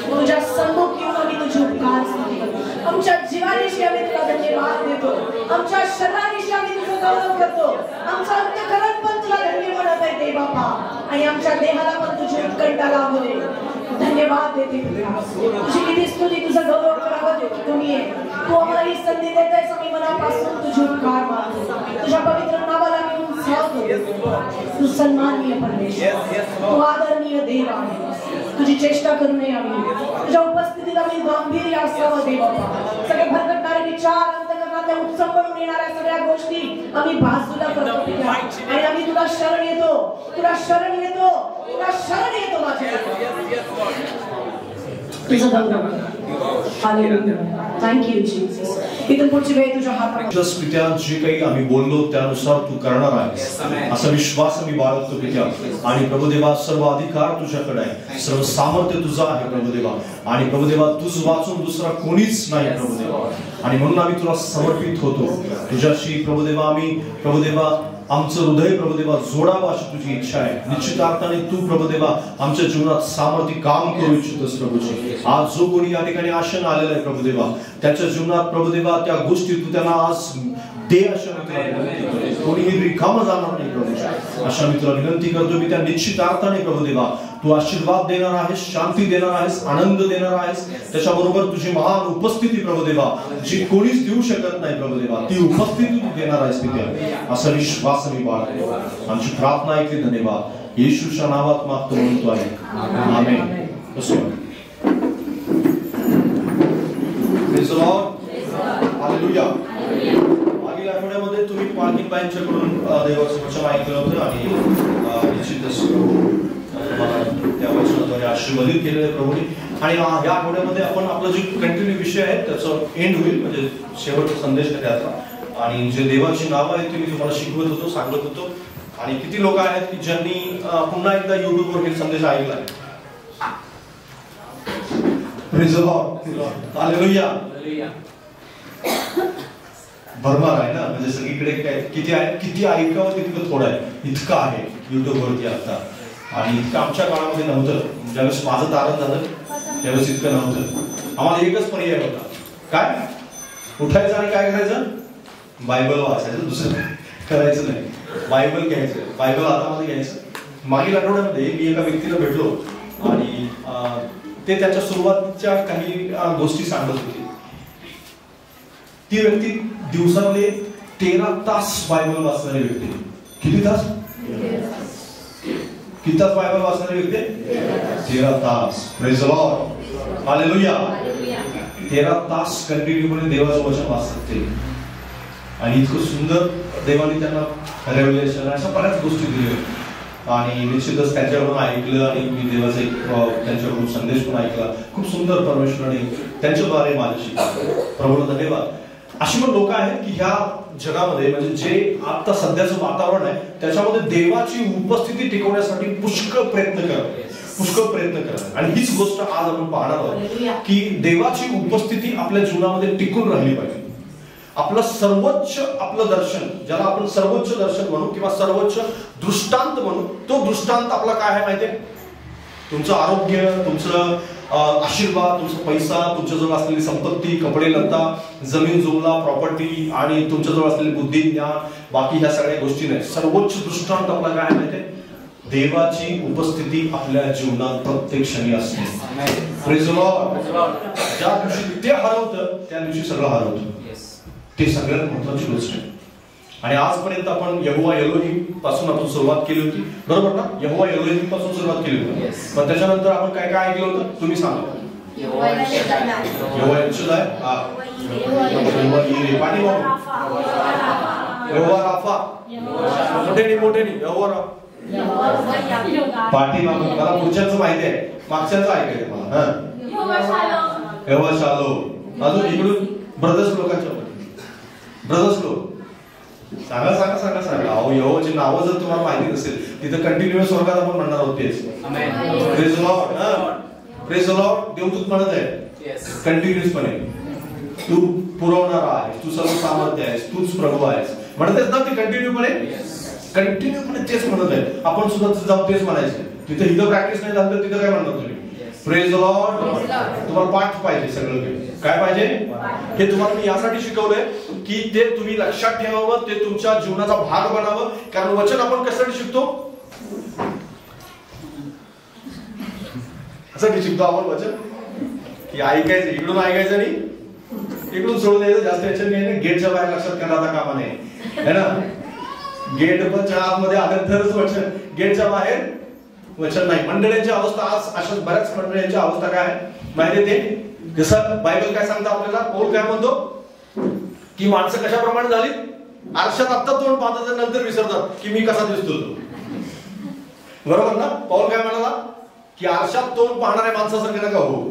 तुझ्या सम्मुख येऊन आम्ही तुझी उपकार स्तुती आमच्या जीवानिशी आम्ही तुला धन्यवाद देतो आमच्या शरीरानिशी आम्ही तुझं गौरव करतो आमचं अंतःकरण पण तुला धन्य म्हणत आहे बाबा आणि आमच्या देहाला पण तुझी उत्कंठा लागू दे धन्यवाद धन्यवाद देते तुझी किती स्तुती तुझा गौरव करावा देतो तुम्ही तू आम्हाला ही संधी देतेस आम्ही मनापासून तुझे उपकार मानतो तुझ्या पवित्र नावाला मी उंचावतो तू सन्माननीय परमेश्वर तू आदरणीय देव आहे तुझी चेष्टा करू नये आम्ही तुझ्या उपस्थितीत आम्ही गांभीर्य असावं देवा सगळे भरकटणारे विचार अंतःकरणातल्या उत्संबळून येणाऱ्या सगळ्या गोष्टी आम्ही बाजूला करतो आणि आम्ही तुला शरण येतो तुला शरण येतो तुला शरण येतो माझ्या तुझं धन्यवाद हालेलुया थँक यू जीसस इथून पुढची वेळ तुझ्या हातात पित्या जे काही आम्ही बोललो त्यानुसार तू करणार आहेस असा विश्वास आम्ही बाळगतो पित्या आणि प्रभुदेवा सर्व अधिकार तुझ्याकडे आहे सर्व सामर्थ्य तुझं आहे प्रभुदेवा आणि प्रभुदेवा तुझ वाचून दुसरा कोणीच नाही प्रभुदेवा आणि म्हणून आम्ही तुला समर्पित होतो तुझ्याशी प्रभुदेवा आम्ही प्रभुदेवा आमचं हृदय प्रभुदेवा जोडावं अशी तुझी इच्छा आहे निश्चित अर्थाने तू प्रभुदेवा आमच्या जीवनात सामर्थ्य काम करू इच्छितोस प्रभूजी आज जो कोणी या ठिकाणी आशेने आलेला आहे प्रभुदेवा त्याच्या जीवनात प्रभुदेवा त्या गोष्टी तू त्यांना आज दे अशा कोणीही रिकामं जाणार नाही प्रभूजी अशा मी तुला विनंती करतो की त्या निश्चित अर्थाने प्रभुदेवा तू आशीर्वाद देणार आहेस शांती देणार आहेस आनंद देणार आहेस त्याच्याबरोबर तुझी महान उपस्थिती प्रभुदेवा जी कोणीच देऊ शकत नाही प्रभुदेवा ती उपस्थिती तू देणार आहेस पित्या असा विश्वास मी बाळगतो आमची प्रार्थना ऐकली धन्यवाद येशूच्या नावात मागतो म्हणतो आहे आमेन असो प्रेज द लॉर्ड हालेलुया मागील आठवड्यामध्ये तुम्ही पार्किंग बाईंच्याकडून देवाचं वचन ऐकलं होतं आणि निश्चितच त्या वचनाद्वारे आशीर्वादित केलेलं प्रभूने आणि या आठवड्यामध्ये आपण आपला जो कंटिन्यू विषय आहे त्याचं एंड होईल म्हणजे शेवटचा संदेश त्याचा आणि जे देवाची नावं आहेत ती मी तुम्हाला शिकवत होतो सांगत होतो आणि किती लोक आहेत की ज्यांनी पुन्हा एकदा युट्यूबवर हे संदेश ऐकला प्रेज द लॉर्ड हालेलुया भरमार आहे ना म्हणजे सगळीकडे काय किती ऐकावं तितकं थोडं आहे इतकं आहे युट्यूबवरती आता आणि इतकं आमच्या काळामध्ये नव्हतं ज्यावेळेस माझं तारण झालं त्यावेळेस इतकं नव्हतं आम्हाला एकच पर्याय होता काय उठायचं आणि काय करायचं बायबल वाचायचं दुसरं करायचं नाही बायबल घ्यायचं बायबल हातामध्ये घ्यायचं मागील आठवड्यामध्ये मी एका व्यक्तीला भेटलो आणि ते त्याच्या सुरुवातीच्या काही गोष्टी सांगत होते ती व्यक्ती दिवसामध्ये 13 तास बायबल वाचणारी व्यक्ती किती तास बायबल वाचणारी व्यक्ती 13 तास प्रेज द लॉर्ड हालेलुया 13 तास कंटिन्यूपणे देवाचं वचन वाचतात ते आणि इतकं सुंदर देवाने त्यांना रेव्हलेशन अशा बऱ्याच गोष्टी दिल्या आणि निश्चितच त्यांच्याकडून ऐकलं आणि मी देवाचा एक त्यांच्याकडून संदेश पण ऐकला खूप सुंदर परमेश्वराने त्यांच्याद्वारे माझ्याशी प्रभूला धन्यवाद अशी पण लोक आहेत की ह्या जगामध्ये म्हणजे जे आता सध्याचं वातावरण आहे त्याच्यामध्ये देवाची उपस्थिती टिकवण्यासाठी पुष्कळ प्रयत्न करतात आणि हीच गोष्ट आज आपण पाहणार आहोत की देवाची उपस्थिती आपल्या जीवनामध्ये टिकून राहिली पाहिजे आपलं सर्वोच्च आपलं दर्शन ज्याला आपण सर्वोच्च दर्शन म्हणू किंवा सर्वोच्च दृष्टांत म्हणू तो दृष्टांत आपला काय आहे माहितीये तुमचं आरोग्य तुमचं आशीर्वाद तुमचा पैसा तुमच्याजवळ असलेली संपत्ती कपडे लत्ता जमीन जुमला प्रॉपर्टी आणि तुमच्याजवळ असलेली बुद्धी ज्ञान बाकी ह्या सगळ्या गोष्टी नाही सर्वोच्च दृष्टांत आपला काय माहितीये देवाची उपस्थिती आपल्या जीवनात प्रत्येक क्षणी असते प्रेज द लॉर्ड ज्या दिवशी ते हरवतं त्या दिवशी सगळं हरवतं ते सगळ्यात महत्वाची गोष्ट आहे आणि आजपर्यंत आपण यहोवा एलोहिम पासून आपण सुरुवात केली होती बरोबर ना यहोवा एलोहिम पासून सुरुवात केली होती पण त्याच्यानंतर आपण काय काय ऐकलं होतं तुम्ही सांगा यहोवा एल शदाय यहोवा यिरे पाणी यहोवा राफा मोठेनी यहोवा पाठीमागून मला पुढच्याचं माहिती आहे मागच्याचं ऐकायचं मला यहोवा शालोम अजून इकडून ब्रदर्स लोक सांगा अहो यहोवाची नावं जर तुम्हाला माहिती नसेल तिथं कंटिन्युअस स्वर्गात आपण म्हणणार आहोत तेच प्रेज द लॉर्ड देवदूत म्हणत आहे कंटिन्युअसपणे तू पुरवणारा आहेस तू सर्व सामर्थ्य आहेस तूच प्रभू आहेस म्हणत आहेस ना ते कंटिन्यूपणे तेच म्हणत आहे आपण सुद्धा जाऊन तेच म्हणायचं तिथे इथं प्रॅक्टिस नाही झालं तर तिथं काय म्हणणार तुम्ही प्रेज द लॉर्ड तुम्हाला पाठ पाहिजे सगळं काय पाहिजे हे तुम्हाला मी यासाठी शिकवलंय की ते तुम्ही लक्षात ठेवावं ते तुमच्या जीवनाचा भाग बनावं कारण वचन आपण कशासाठी शिकतो असं की शिकतो आपण वचन की ऐकायचं, इकडून ऐकायचं नाही इकडून सोडून द्यायचं, जास्त टेन्शन नाही. गेटच्या बाहेर लक्षात करता कामा नाही है ना. गेट पण आतमध्ये आलं तरच वचन, गेटच्या बाहेर वचन नाही. मंडळींची अवस्था आज अशा बऱ्याच मंडळींची अवस्था काय आहे माहिती ते, जसं बायबल काय सांगतं आपल्याला, पौल काय म्हणतो की माणसं कशाप्रमाणे झाली, आरशात आत्ता तोंड पाहतात नंतर विसरतात की मी कसा दिसतो तो. बरोबर ना. पौल काय म्हणाला की आरशात तोंड पाहणाऱ्या माणसासारखे नका हो,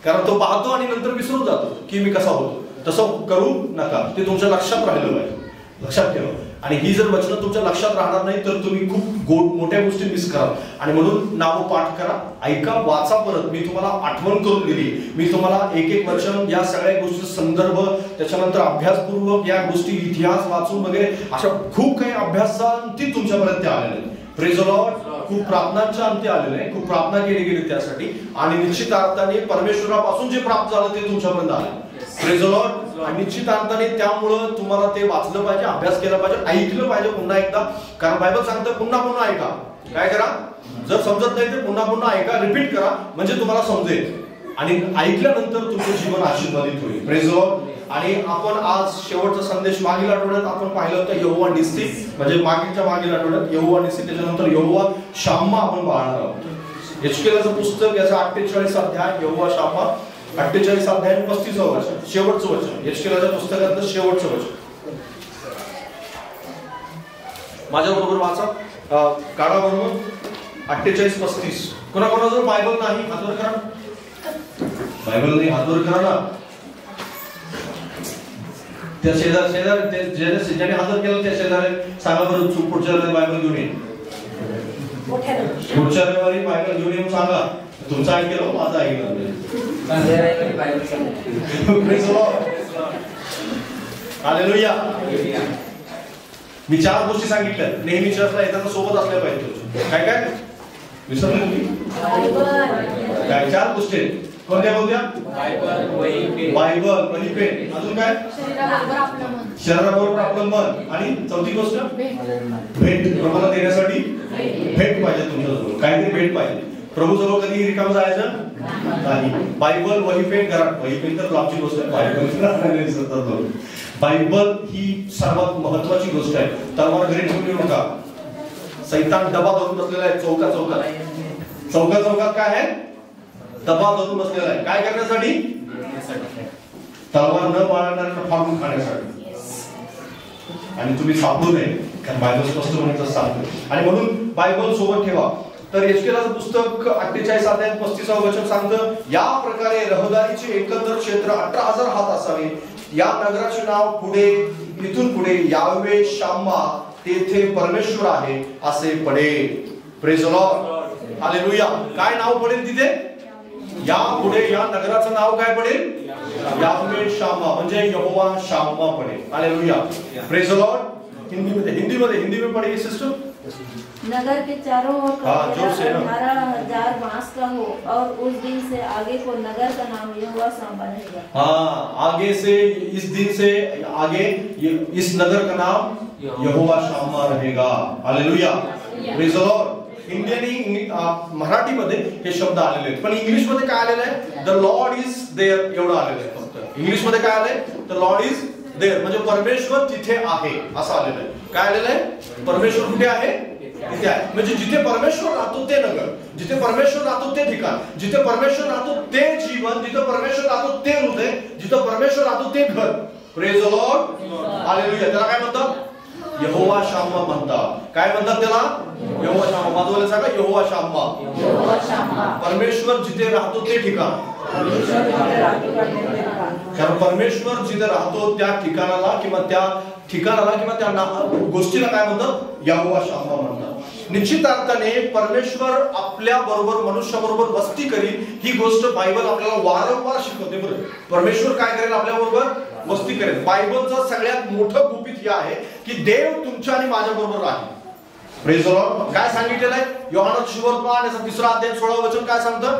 कारण तो पाहतो आणि नंतर विसरून जातो की मी कसा होतो. तसं करू नका, ते तुमच्या लक्षात राहिलं पाहिजे, लक्षात ठेवा. आणि ही जर वचनं तुमच्या लक्षात राहणार नाही तर तुम्ही खूप मोठ्या गोष्टी मिस कराल. आणि म्हणून नावं पाठ करा, ऐका, वाचा परत. मी तुम्हाला आठवण करून दिली, मी तुम्हाला एक एक वचन, या सगळ्या गोष्टी संदर्भ, त्याच्यानंतर अभ्यासपूर्वक या गोष्टी इतिहास वाचून वगैरे अशा खूप काही अभ्यासांती तुमच्यापर्यंत आलेले. Praise the Lord. खूप प्रार्थनांच्या अंती आलेले, खूप प्रार्थना केली गेली त्यासाठी, आणि निश्चित अर्थाने परमेश्वरापासून जे प्राप्त झालं ते तुमच्यापर्यंत आले. Praise the Lord. आणि निश्चित अर्थाने त्यामुळं तुम्हाला ते वाचलं पाहिजे, अभ्यास केला पाहिजे, ऐकलं पाहिजे पुन्हा एकदा, कारण बायबल सांगतं पुन्हा पुन्हा ऐका. काय करा, जर समजत नाही तर पुन्हा पुन्हा ऐका, रिपीट करा, म्हणजे तुम्हाला समजेल. आणि ऐकल्यानंतर तुमचं जीवन आशीर्वादित होईल. Praise the Lord. आणि आपण आज शेवटचा संदेश मागील आठवड्यात आपण पाहिलं होतं यहोवा निस्सी, म्हणजे मागीलच्या मागील आठवड्यात यहोवा निस्सी, त्याच्यानंतर यहोवा शाम्मा आपण पाहणार आहोत. एचकेलाचं पुस्तक याचा 48 अध्याय, यहोवा शाम्मा 48 अध्याय 35 वचन, शेवटचं वचन, एचकेलाच्या पुस्तकातलं शेवटचं वचन. माझ्या बरोबर वाचा, काढा बरोबर 48-35. कोणाकोणाजवळ बायबल नाही हातवर करा, बायबल नाही हातवर करा ना. त्या ज्याने हातवर केलं त्या शेजारी सांगा बरं, पुढच्या बायबल घेऊन ये, पुढच्या रविवारी बायबल घेऊन येऊन सांगा तुमचं ऐकलं माझं ऐकलं. हालेलुया. मी 4 गोष्टी सांगितल्या, नेहमी चर्चला येताना सोबत असल्या पाहिजे. काय काय विसरले तुम्ही? काय 4 गोष्टी आहेत कोणत्या कोणत्या? बायबल, वही, पेन. अजून काय? शरीराबरोबर आपलं मन. आणि चौथी गोष्ट भेट. प्रभूला देण्यासाठी भेट पाहिजे तुमच्याजवळ, काहीतरी भेट पाहिजे. प्रभू जवळ कधी रिकाम जायचं नाही. बायबल, वही, पेन घरात. वही, पेन तर लांबची गोष्ट आहे, बायबल बायबल ही सर्वात महत्वाची गोष्ट आहे. तलवार घरी ठेवून येऊ नका. सैतान डबा धरून बसलेला आहे चौकात काय आहे? डबा धरून बसलेला आहे. काय करण्यासाठी? तलवार न बाळगणाऱ्यांना फाडून खाण्यासाठी. आणि तुम्ही सापडू नये, कारण बायबल स्पष्ट म्हणून सांगतो. आणि म्हणून बायबल सोबत ठेवा. तर एचकेलाचं पुस्तक 48 अध्याय 35 वचन सांगतं, या प्रकारे रहदारीचे एकंदर क्षेत्र 18,000 हात असावे. या नगराचे नाव पुढे, इथून पुढे यावे शाम्मा, तेथे परमेश्वर आहे असे पडेल. Praise the Lord. हालेलुया. काय नाव पडेल तिथे? या पुढे या नगराचं नाव काय पडेल? यावे शाम्मा, म्हणजे यहोवा शाम्मा पडेल. Hallelujah. Praise the Lord. Hindi में पढ़िए सिस्टर. नगर के चारों ओर 18,000 बांस का हो, और उस दिन से आगे को नगर का नाम यहोवा शाम्मा रहेगा. हाँ, आगे से इस दिन से आगे इस नगर का नाम यहोवा शाम्मा रहेगा. Hallelujah. Praise the Lord. Hindi आणि मराठीमध्ये हे शब्द आलेले आहेत, पण इंग्लिश मध्ये काय आलेलं आहे? द लॉर्ड इज देअर एवढं आलेलं आहे फक्त. इंग्लिश मध्ये काय आलंय? द लॉर्ड इज देअर, म्हणजे परमेश्वर तिथे आहे असं आलेलं आहे. काय आलेलं आहे? परमेश्वर कुठे आहे? तिथे आहे. म्हणजे जिथे परमेश्वर राहतो ते नगर, जिथे परमेश्वर राहतो ते ठिकाण, जिथे परमेश्वर राहतो ते जीवन, जिथे परमेश्वर राहतो ते हृदय, जिथे परमेश्वर राहतो ते घर. Praise the Lord. हालेलुया. त्याला काय म्हणतात? यहोवा शाम्मा म्हणतात. काय म्हणतात त्याला? यहोवा शाम्मा. बाजूला सांगा, यहोवा शाम्मा. परमेश्वर जिथे राहतो ते ठिकाण. कारण परमेश्वर जिथे राहतो त्या ठिकाणाला किंवा त्या गोष्टीला काय म्हणतात? यहोवा शाम्मा म्हणतात. निश्चित अर्थाने परमेश्वर आपल्या बरोबर, मनुष्याबरोबर वस्ती करील, ही गोष्ट बायबल आपल्याला वारंवार शिकवते. बरोबर, परमेश्वर काय करेल? आपल्या बरोबर वस्ती करेल. बायबलचं सगळ्यात मोठं गुपित हे आहे की देव तुमच्या आणि माझ्या बरोबर राहील. Praise the Lord. काय सांगितलेलं आहे? योहानाचा सुवर्तमान याचा 3 अध्याय 16 वचन काय सांगतं?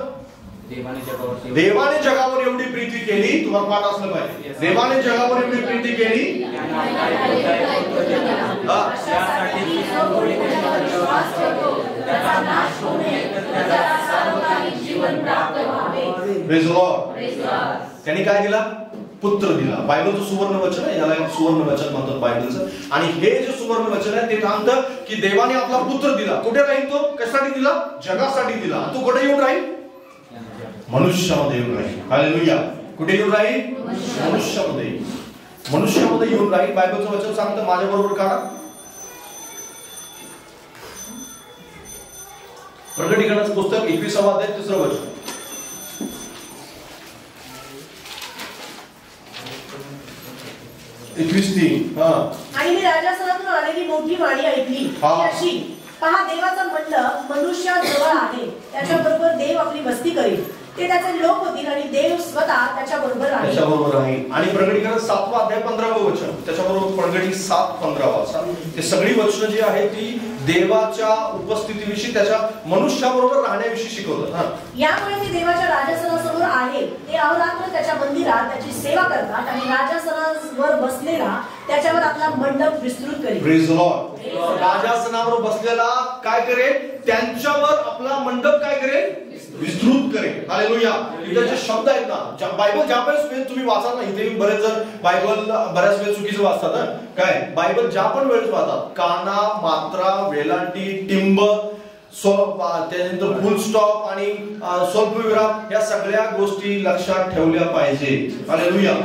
देवाने जगावर एवढी प्रीती केली. तुम्हाला पाठ असलं पाहिजे. देवाने जगावर एवढी प्रीती केली. Praise the Lord. त्यांनी काय दिला? पुत्र दिला. बायबलचं सुवर्ण वचन आहे, याला सुवर्ण वचन म्हणतात बायबलचं. आणि हे जे सुवर्ण वचन आहे ते सांगतं की देवाने आपला पुत्र दिला. कुठे राहील तो? कशासाठी दिला? जगासाठी दिला. तो कुठे येऊन राहील? मनुष्यामध्ये येऊन राहील. हालेलुया. कुठे येऊन राहील? मनुष्यामध्ये. मनुष्यामध्ये येऊन राहील. बायबलचं वचन सांगतं, माझ्या बरोबर काढा, प्रकटीकरणाचं पुस्तक 21वा अध्याय 3रं वचन. आणि मी राजासनातून आलेली मोठी वाणी ऐकली अशी, पहा देवाचा मंडप मनुष्याजवळ आहे, त्याच्याबरोबर देव आपली वस्ती करेल. ते त्याचे लोक होतील आणि देव स्वतः त्याच्याबरोबर राहील. आणि प्रकटीकरण 7वा अध्याय 15वं वचन, त्याच्याबरोबर प्रकटी 7:15 ते सगळी वचनं जी आहेत ती देवाच्या उपस्थितीविषयी, त्याच्या मनुष्याबरोबर राहण्याविषयी शिकवतात. यामुळे ते देवाच्या राजासनासमोर आहे, ते अहोरात्र त्याच्या मंदिरात त्याची सेवा करतात आणि राजासनावर बसलेला त्याच्यावर आपला मंडप विस्तृत करेल. Praise the Lord. राजासनावर बसलेला काय करेल? त्यांच्यावर आपला मंडप काय करेल? विस्तृत करेल. हालेलुया. इथे जे शब्द आहेत ना, बायबल ज्या वेळेस तुम्ही वाचा ना, इथे बरेच जण बायबल बऱ्याच वेळेस चुकीचं वाचतात ना. काय बायबल ज्या पण वेळेस वाचतात, काना, मात्रा, वेलांटी, टिंब, त्यानंतर फुल स्टॉप आणि स्वल्पविराम, या सगळ्या गोष्टी लक्षात ठेवल्या पाहिजे. हालेलुया.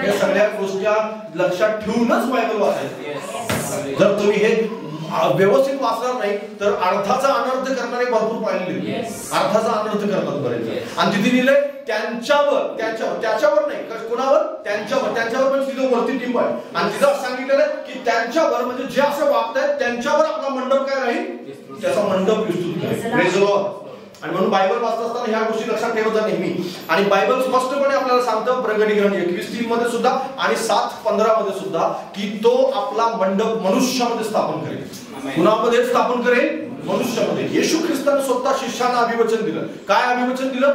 या सगळ्या गोष्टी लक्षात ठेवूनच बायबल वाचायचं. जर तुम्ही हे व्यवस्थित वाचणार नाही तर अर्थाचा अनर्थ करणारे भरपूर पाहिलेले. अर्थाचा अनर्थ करतात बरेच. आणि तिथे लिहिलंय त्याच्यावर नाही, कोणावर? त्यांच्यावर पण तिथं वरती टिंब आहे. आणि तिथं सांगितलेलं की त्यांच्यावर, म्हणजे जे असं वागतायत त्यांच्यावर आपला मंडप काय राहील? त्याचा मंडप विस्तृत करेल. Praise the Lord. आणि म्हणून बायबल वाचत असताना ह्या गोष्टी लक्षात ठेवत जा नेहमी. आणि बायबल स्पष्टपणे आपल्याला सांगतं प्रकटीकरण 21:3 मध्ये सुद्धा आणि 7:15 मध्ये सुद्धा की तो आपला मंडप मनुष्यामध्ये स्थापन करेल. कुणामध्ये स्थापन करेल? मनुष्यामध्ये. येशू ख्रिस्ताने स्वतः शिष्यांना अभिवचन दिलं. काय अभिवचन दिलं?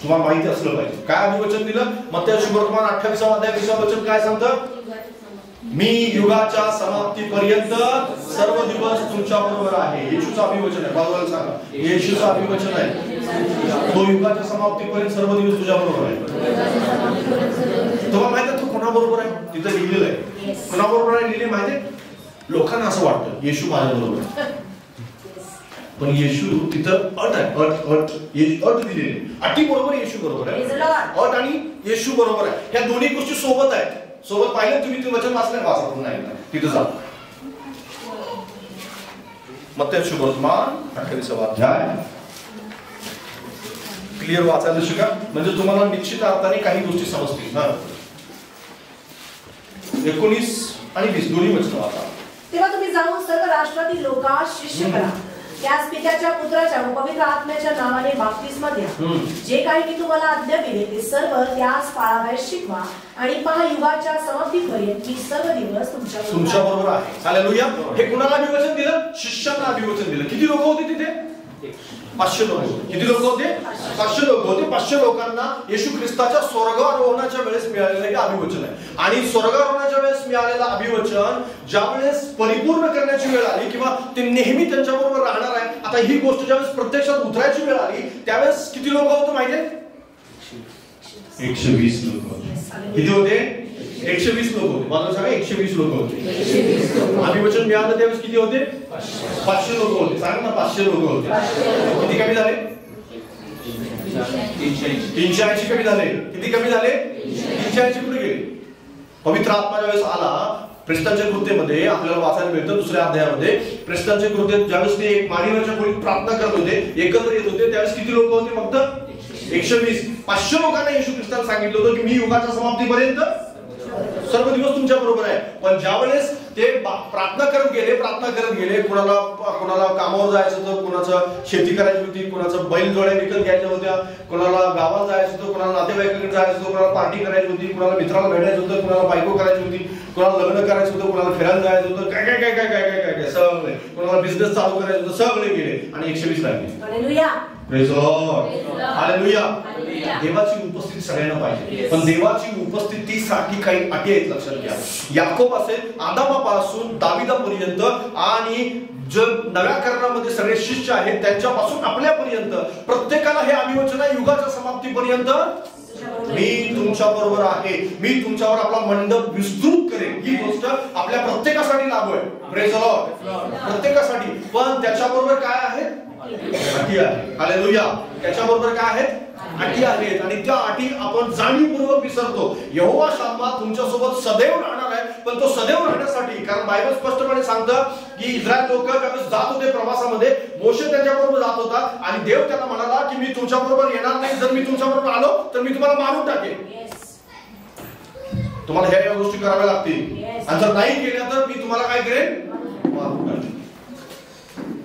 तुम्हाला माहिती असलं पाहिजे. काय अभिवचन दिलं? मत्ती सुवर्तमान 28वा अध्याय 20वा वचन काय सांगतं? मी युगाच्या समाप्तीपर्यंत सर्व दिवस तुमच्या बरोबर आहे. येशूचं अभिवचन आहे. बाजूला सांगा, येशूचं अभिवचन आहे. तो युगाच्या समाप्तीपर्यंत सर्व दिवस तुझ्या बरोबर आहे. तुम्हाला माहिती आहे तो कोणाबरोबर आहे? तिथं लिहिलेलं आहे. कोणाबरोबर आहे लिहिले माहिती आहे? लोकांना असं वाटतं येशू माझ्या बरोबर आहे, पण येशू तिथं अट आहे. अट दिलेली. अटी बरोबर येशू बरोबर आहे. अट आणि येशू बरोबर आहे. ह्या दोन्ही गोष्टी सोबत आहेत. सोबत पाहिलं तुम्ही ते वचन वाचलं वाचा नाही तिथं जा. मत्ती सुवर्तमान 28वा अध्याय क्लिअर वाचायला शिका, म्हणजे तुम्हाला निश्चित अर्थाने काही गोष्टी समजतील. 19 आणि 20 दोन्ही वचन वाचा. तेव्हा तुम्ही जाऊन सर्व राष्ट्रातील लोकांस शिष्य करा, त्यास पित्याच्या, पुत्राच्या व पवित्र आत्म्याच्या नावाने बाप्तिस्मा द्या. जे काही मी तुम्हाला आज्ञा दिले ते सर्व त्यास पाळावयास शिकवा. आणि पहा युगाच्या समाप्तीपर्यंत मी सर्व दिवस तुमच्या बरोबर आहे. हालेलुया. हे कुणाला अभिवचन दिलं? शिष्यांना अभिवचन दिलं. किती लोक होते तिथे? 500 लोक. किती लोक होते? 500 लोक होते. 500 लोकांना येशू ख्रिस्ताच्या स्वर्गारोहणाच्या वेळेस मिळालेलं हे अभिवचन आहे. आणि स्वर्गारोहणाच्या वेळेस मिळालेलं अभिवचन ज्या वेळेस परिपूर्ण करण्याची वेळ आली किंवा ते नेहमी त्यांच्याबरोबर राहणार आहे, आता ही गोष्ट ज्यावेळेस प्रत्यक्षात उतरायची वेळ आली त्यावेळेस किती लोक होते माहितीये? 120 लोक होते. किती होते? 120 लोक होते. मला सांगा 120 लोक होते. अभिवचन मिळालं त्यावेळेस किती होते? 500 लोक होते. सांगा ना 500 लोक होते. किती कमी झाले? 380 कमी झाले. किती कमी झाले? 380 कुठे गेले? पवित्र आत्मा ज्यावेळेस आला प्रेषितांच्या कृत्येमध्ये आपल्याला वाचायला मिळतं 2ऱ्या अध्यायामध्ये. प्रेषितांच्या कृत्येत ज्यावेळेस ते एक माडीवरच्या खोलीत प्रार्थना करत होते, एकत्र येत होते, त्यावेळेस किती लोक होते? फक्त 120. 500 लोकांना येशू ख्रिस्ताने सांगितलं होतं की मी युगाच्या समाप्तीपर्यंत सर्व दिवस तुमच्या बरोबर आहे. पण ज्यावेळेस ते प्रार्थना करत गेले, कोणाला कामावर जायचं होतं, कोणाचं शेती करायची होती, कोणाचं बैल जोड्या विकत घ्यायच्या होत्या, कोणाला गावात जायचं होतं, कोणाला नातेवाईकांकडे जायचं होतं, कोणाला पार्टी करायची होती, कोणाला मित्राला भेटायचं होतं, कोणाला बायको करायची होती, कोणाला लग्न करायचं होतं, कोणाला फिरायला जायचं होतं, काय काय काय काय काय काय काय सगळे, कोणाला बिझनेस चालू करायचं होतं, सगळे गेले आणि 120 राहिले. Hallelujah. Praise the Lord. Hallelujah. देवाची उपस्थिती सगळ्यांना पाहिजे, पण देवाची उपस्थितीसाठी काही अटी आहेत लक्षात घ्या. याकोब असेल आदामापासून दाविदापर्यंत आणि जे नव्या करणामध्ये सगळे शिष्य आहेत त्यांच्यापासून आपल्यापर्यंत प्रत्येकाला हे अभिवचन आहे युगाच्या समाप्तीपर्यंत मी तुमच्या बरोबर आहे, मी तुमच्यावर आपला मंडप विस्तृत करेन. ही गोष्ट आपल्या प्रत्येकासाठी लागू आहे. Praise the Lord. प्रत्येकासाठी. पण त्याच्याबरोबर काय आहे? अटी आहे. हालेलुया. त्याच्याबरोबर काय आहेत? अटी आहेत. आणि त्या अटी आपण जाणीवपूर्वक विसरतो. यहोवा शाम्मा तुमच्यासोबत सदैव राहणार आहे. पण तो सदैव राहण्यासाठी, कारण बायबल स्पष्टपणे सांगतं की इस्रायल लोक ज्यावेळेस जात होते प्रवासामध्ये, मोशे त्यांच्याबरोबर जात होता आणि देव त्यांना म्हणाला की मी तुमच्याबरोबर येणार नाही. जर मी तुमच्याबरोबर आलो तर मी तुम्हाला मारून टाकेन. तुम्हाला ह्या गोष्टी कराव्या लागतील. आणि जर नाही केल्या तर मी तुम्हाला काय करेन? मारून टाकेन.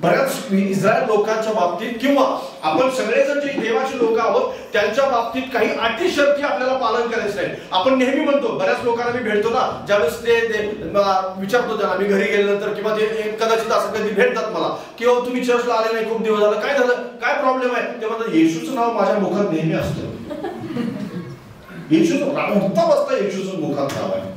बऱ्याच इस्रायल लोकांच्या बाबतीत किंवा आपण सगळेजण जे देवाचे लोक आहोत त्यांच्या बाबतीत काही अटी शर्ती आपल्याला पालन करायचं नाही. आपण नेहमी म्हणतो, बऱ्याच लोकांना मी भेटतो ना, ज्यावेळेस ते विचारतो त्यांना, मी घरी गेल्यानंतर किंवा ते कदाचित असं कधी भेटतात मला, किंवा तुम्ही चर्चला आले नाही खूप दिवस झालं, काय झालं, काय प्रॉब्लेम आहे? ते म्हणतात येशूचं नाव माझ्या मुखात नेहमी असतं. येशूचं उठता बसता येशूचं मुखात नाव आहे.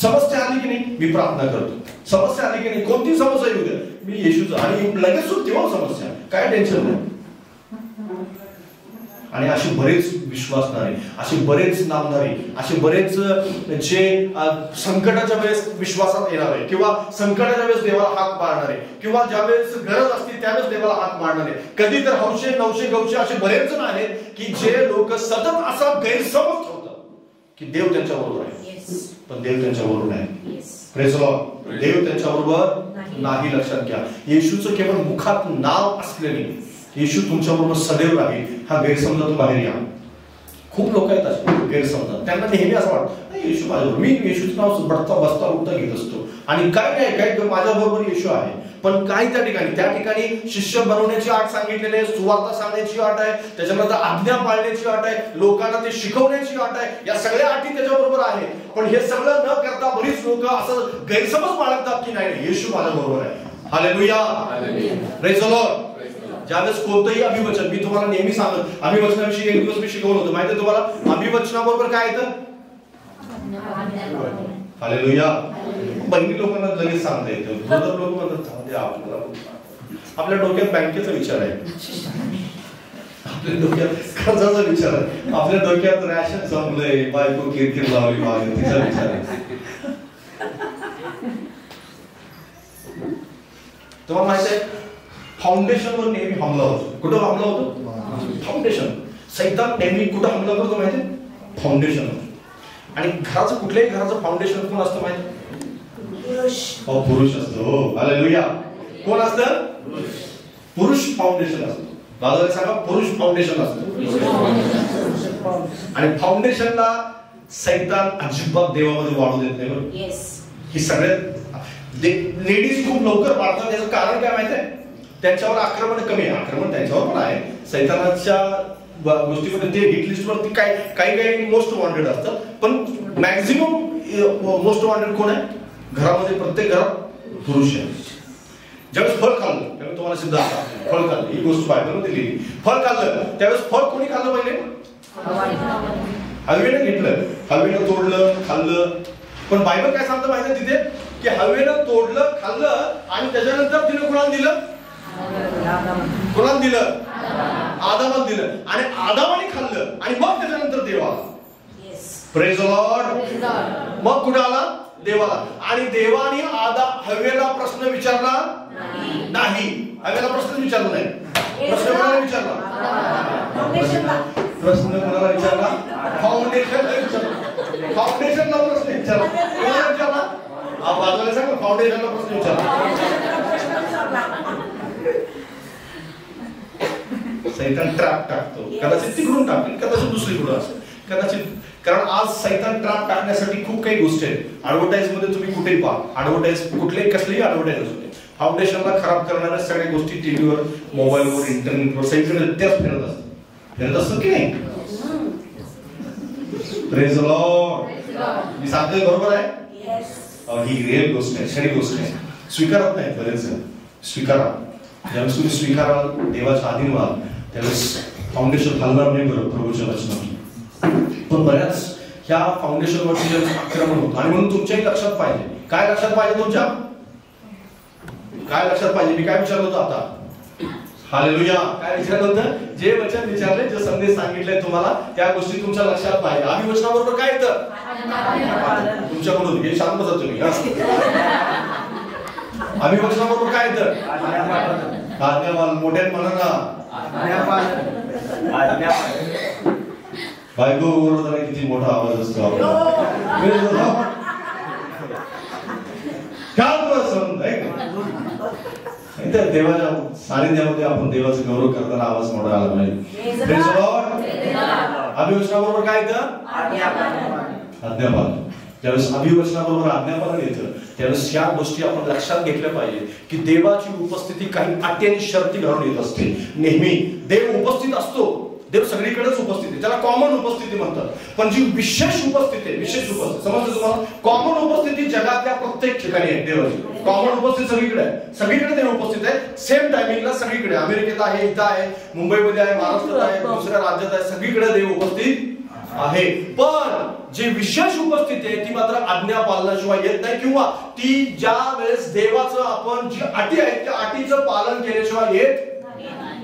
समस्या आली की नाही मी प्रार्थना करतो. समस्या आली की नाही, कोणती समस्या येऊ द्या, मी येशूचं, आणि लगेच सुटते हो समस्या, काय टेन्शन नाही. आणि असे बरेच विश्वासणारे, असे बरेच नामधारी, असे बरेच जे संकटाच्या वेळेस विश्वासात येणारे, किंवा संकटाच्या वेळेस देवाला हाक मारणारे, किंवा ज्यावेळेस गरज असते त्यावेळेस देवाला हाक मारणारे, कधी तर हौशे नवशे गवशे असे बरेच जण आहेत की जे लोक सतत असा गैरसमज ठेवतात की देव त्यांच्या बरोबर आहे. पण देव त्यांच्या बरोबर नाही. Praise the Lord. देव त्यांच्या बरोबर नाही. लक्षात घ्या, येशूचं केवळ मुखात नाव असलेले, येशू तुमच्या बरोबर सदैव राहील, हा गैरसमजातून बाहेर या. खूप लोक आहेत असे गैरसमजात. त्यांना नेहमी असं वाटतं येशू माझ्याबरोबर, मी येशूचं नाव बडता बसता उठता घेत असतो, आणि काय नाही काय माझ्या बरोबर येशू आहे. पण काही त्या ठिकाणी शिष्य बनवण्याची आट सांगितलेली आहे, सुवार्ता सांगण्याची आट आहे, त्याच्यानंतर आज्ञा पाळण्याची आट आहे, लोकांना ते शिकवण्याची आट आहे. या सगळ्या अटी त्याच्याबरोबर आहे. पण हे सगळं न करता बरीच लोक असं गैरसमज बाळगतात की नाही येशू माझ्या बरोबर आहे. हालेलुया. Praise the Lord. ज्यावेळेस कोणतंही अभिवचन, मी तुम्हाला नेहमी सांगत, अभिवचनाविषयी एक दिवस मी शिकवलं होतं, माहिती आहे तुम्हाला अभिवचनाबरोबर काय येतं? हालेलुया. बहिणी लोकांना लगेच सांगता येतं, ब्रदर लोक म्हणतात आपल्या डोक्यात बँकेचा विचार आहे, आपल्या डोक्यात कर्जाचा विचार आहे, आपल्या डोक्यात रॅशन संपलंय, बायको किरकिर लावली मागे, तिचा विचार आहे. तुम्हाला माहित आहे फाउंडेशनवर नेहमी हमला होतो. कुठं हमला होतो? फाउंडेशन. सैतान नेहमी कुठं हमला करतो माहिती आहे? फाउंडेशन. आणि घराचं, कुठल्याही घराचं फाउंडेशन कोण असतं माहिती? पुरुष असतो. हालेलुया. कोण असतं? पुरुष फाउंडेशन असतो. बाजूला सांगा, पुरुष फाउंडेशन असतं. आणि फाउंडेशनला सैतान अजिबात देवामध्ये वाढू देत नाही. ही सगळ्यात लेडीज खूप लवकर वाढतात. त्याचं कारण काय माहिती आहे? त्यांच्यावर आक्रमण कमी आहे. आक्रमण त्यांच्यावर पण आहे. सैतानाच्या गोष्टीमध्ये ते हिट लिस्टवरती काही मोस्ट वॉन्टेड असतात, पण मॅक्झिमम मोस्ट वॉन्टेड कोण आहे? घरामध्ये, प्रत्येक घरात पुरुष आहे. ज्यावेळेस फळ खाल्लं त्यावेळेस तुम्हाला सिद्ध असतात, फळ खाल्लं, ही गोष्ट बायबलमध्ये दिली. फळ खाल्लं त्यावेळेस फळ कोणी खाल्लं पहिले? हवेनं घेतलं, हवेनं तोडलं, खाल्लं. पण बायबल काय सांगतं माहिती तिथे? की हवेनं तोडलं, खाल्लं, आणि त्याच्यानंतर तिने कुणाला दिलं? कुणाला दिलं? आदामाला दिलं. आणि आदामाने खाल्लं, आणि मग त्याच्यानंतर देवाला. Praise the Lord. मग कुठे आला? देवाला. आणि देवाने हवेला प्रश्न विचारला नाही. हवेला प्रश्न विचारला नाही. प्रश्न कोणाला विचारला? प्रश्न कोणाला विचारला? फाउंडेशनला विचारला. फाउंडेशनला प्रश्न विचारला. कोणाला विचारला? बाजूला सांगा, फाउंडेशनला प्रश्न विचारला. सैतान ट्रॅप टाकतो. कदाचित तिकडून टाकेल, कदाचित दुसरीकडून असेल, कदाचित. कारण आज सैतान ट्रॅप टाकण्यासाठी खूप काही गोष्टी आहेत. ऍडव्हर्टाईज मध्ये तुम्ही कुठेही पहा, ऍडव्हर्टाईज कुठलेही कसलीही ऍडव्हर्टाईज असू दे, फाउंडेशनला खराब करणाऱ्या सगळ्या गोष्टी टीव्हीवर, मोबाईलवर, इंटरनेटवर सगळीकडे त्याच फिरत असतात. फिरत असतात की नाही? Praise the Lord. मी सांगतोय बरोबर आहे? ही रिअल गोष्ट आहे, खरी गोष्ट आहे. स्वीकारत नाही बरेच जण. स्वीकारा. ज्यावेळेस तुम्ही स्वीकाराल, देवाच्या अधीन व्हाल, त्यावेळेस फाउंडेशन हलणार नाही बरं प्रभूच्या वचनात. पण बऱ्याच ह्या फाउंडेशनवरती आक्रमण होतं. आणि म्हणून तुमच्याही लक्षात पाहिजे. काय लक्षात पाहिजे तुमच्या? काय लक्षात पाहिजे? मी काय विचारलं होतं आता? हालेलुया. काय विचारलं होतं? जे वचन विचारले, जे संदेश सांगितले तुम्हाला, त्या गोष्टी तुमच्या लक्षात पाहिजे. अभिवचनाबरोबर काय येतं? तुमच्याकडून हे शांत बसा तुम्ही. अभिवचनाबरोबर काय येतं? आज्ञापालन. मोठ्यात म्हणा ना. बायको बरोबर किती मोठा आवाज असतो देवाच्या सानिध्यामध्ये आपण देवाचा गौरव करताना आवाज मोठा आला पाहिजे. अभिवचनाबरोबर काय येतं? आज्ञापालन. ज्यावेळेस अभिवचनाबरोबर आज्ञापालन येतं त्यावेळेस या गोष्टी आपण लक्षात घेतल्या पाहिजे की देवाची उपस्थिती काही अटी आणि शर्ती घालून येत असते. नेहमी देव उपस्थित असतो. देव सगळीकडेच उपस्थित आहे. त्याला कॉमन उपस्थिती म्हणतात. पण जी विशेष उपस्थिती आहे, विशेष उपस्थिती समजतं तुम्हाला? कॉमन उपस्थिती जगातल्या प्रत्येक ठिकाणी आहे देवाची. कॉमन उपस्थिती सगळीकडे आहे. सगळीकडे देव उपस्थित आहे. सेम टायमिंगला सगळीकडे. अमेरिकेत आहे, इथं आहे, मुंबईमध्ये आहे, महाराष्ट्रात आहे, दुसऱ्या राज्यात आहे, सगळीकडे देव उपस्थित आहे. पण जी विशेष उपस्थिती आहे ती मात्र आज्ञा पालनाशिवाय येत नाही, किंवा ती ज्या वेळेस देवाचं आपण जी अटी आहेत त्या अटीचं पालन केल्याशिवाय येत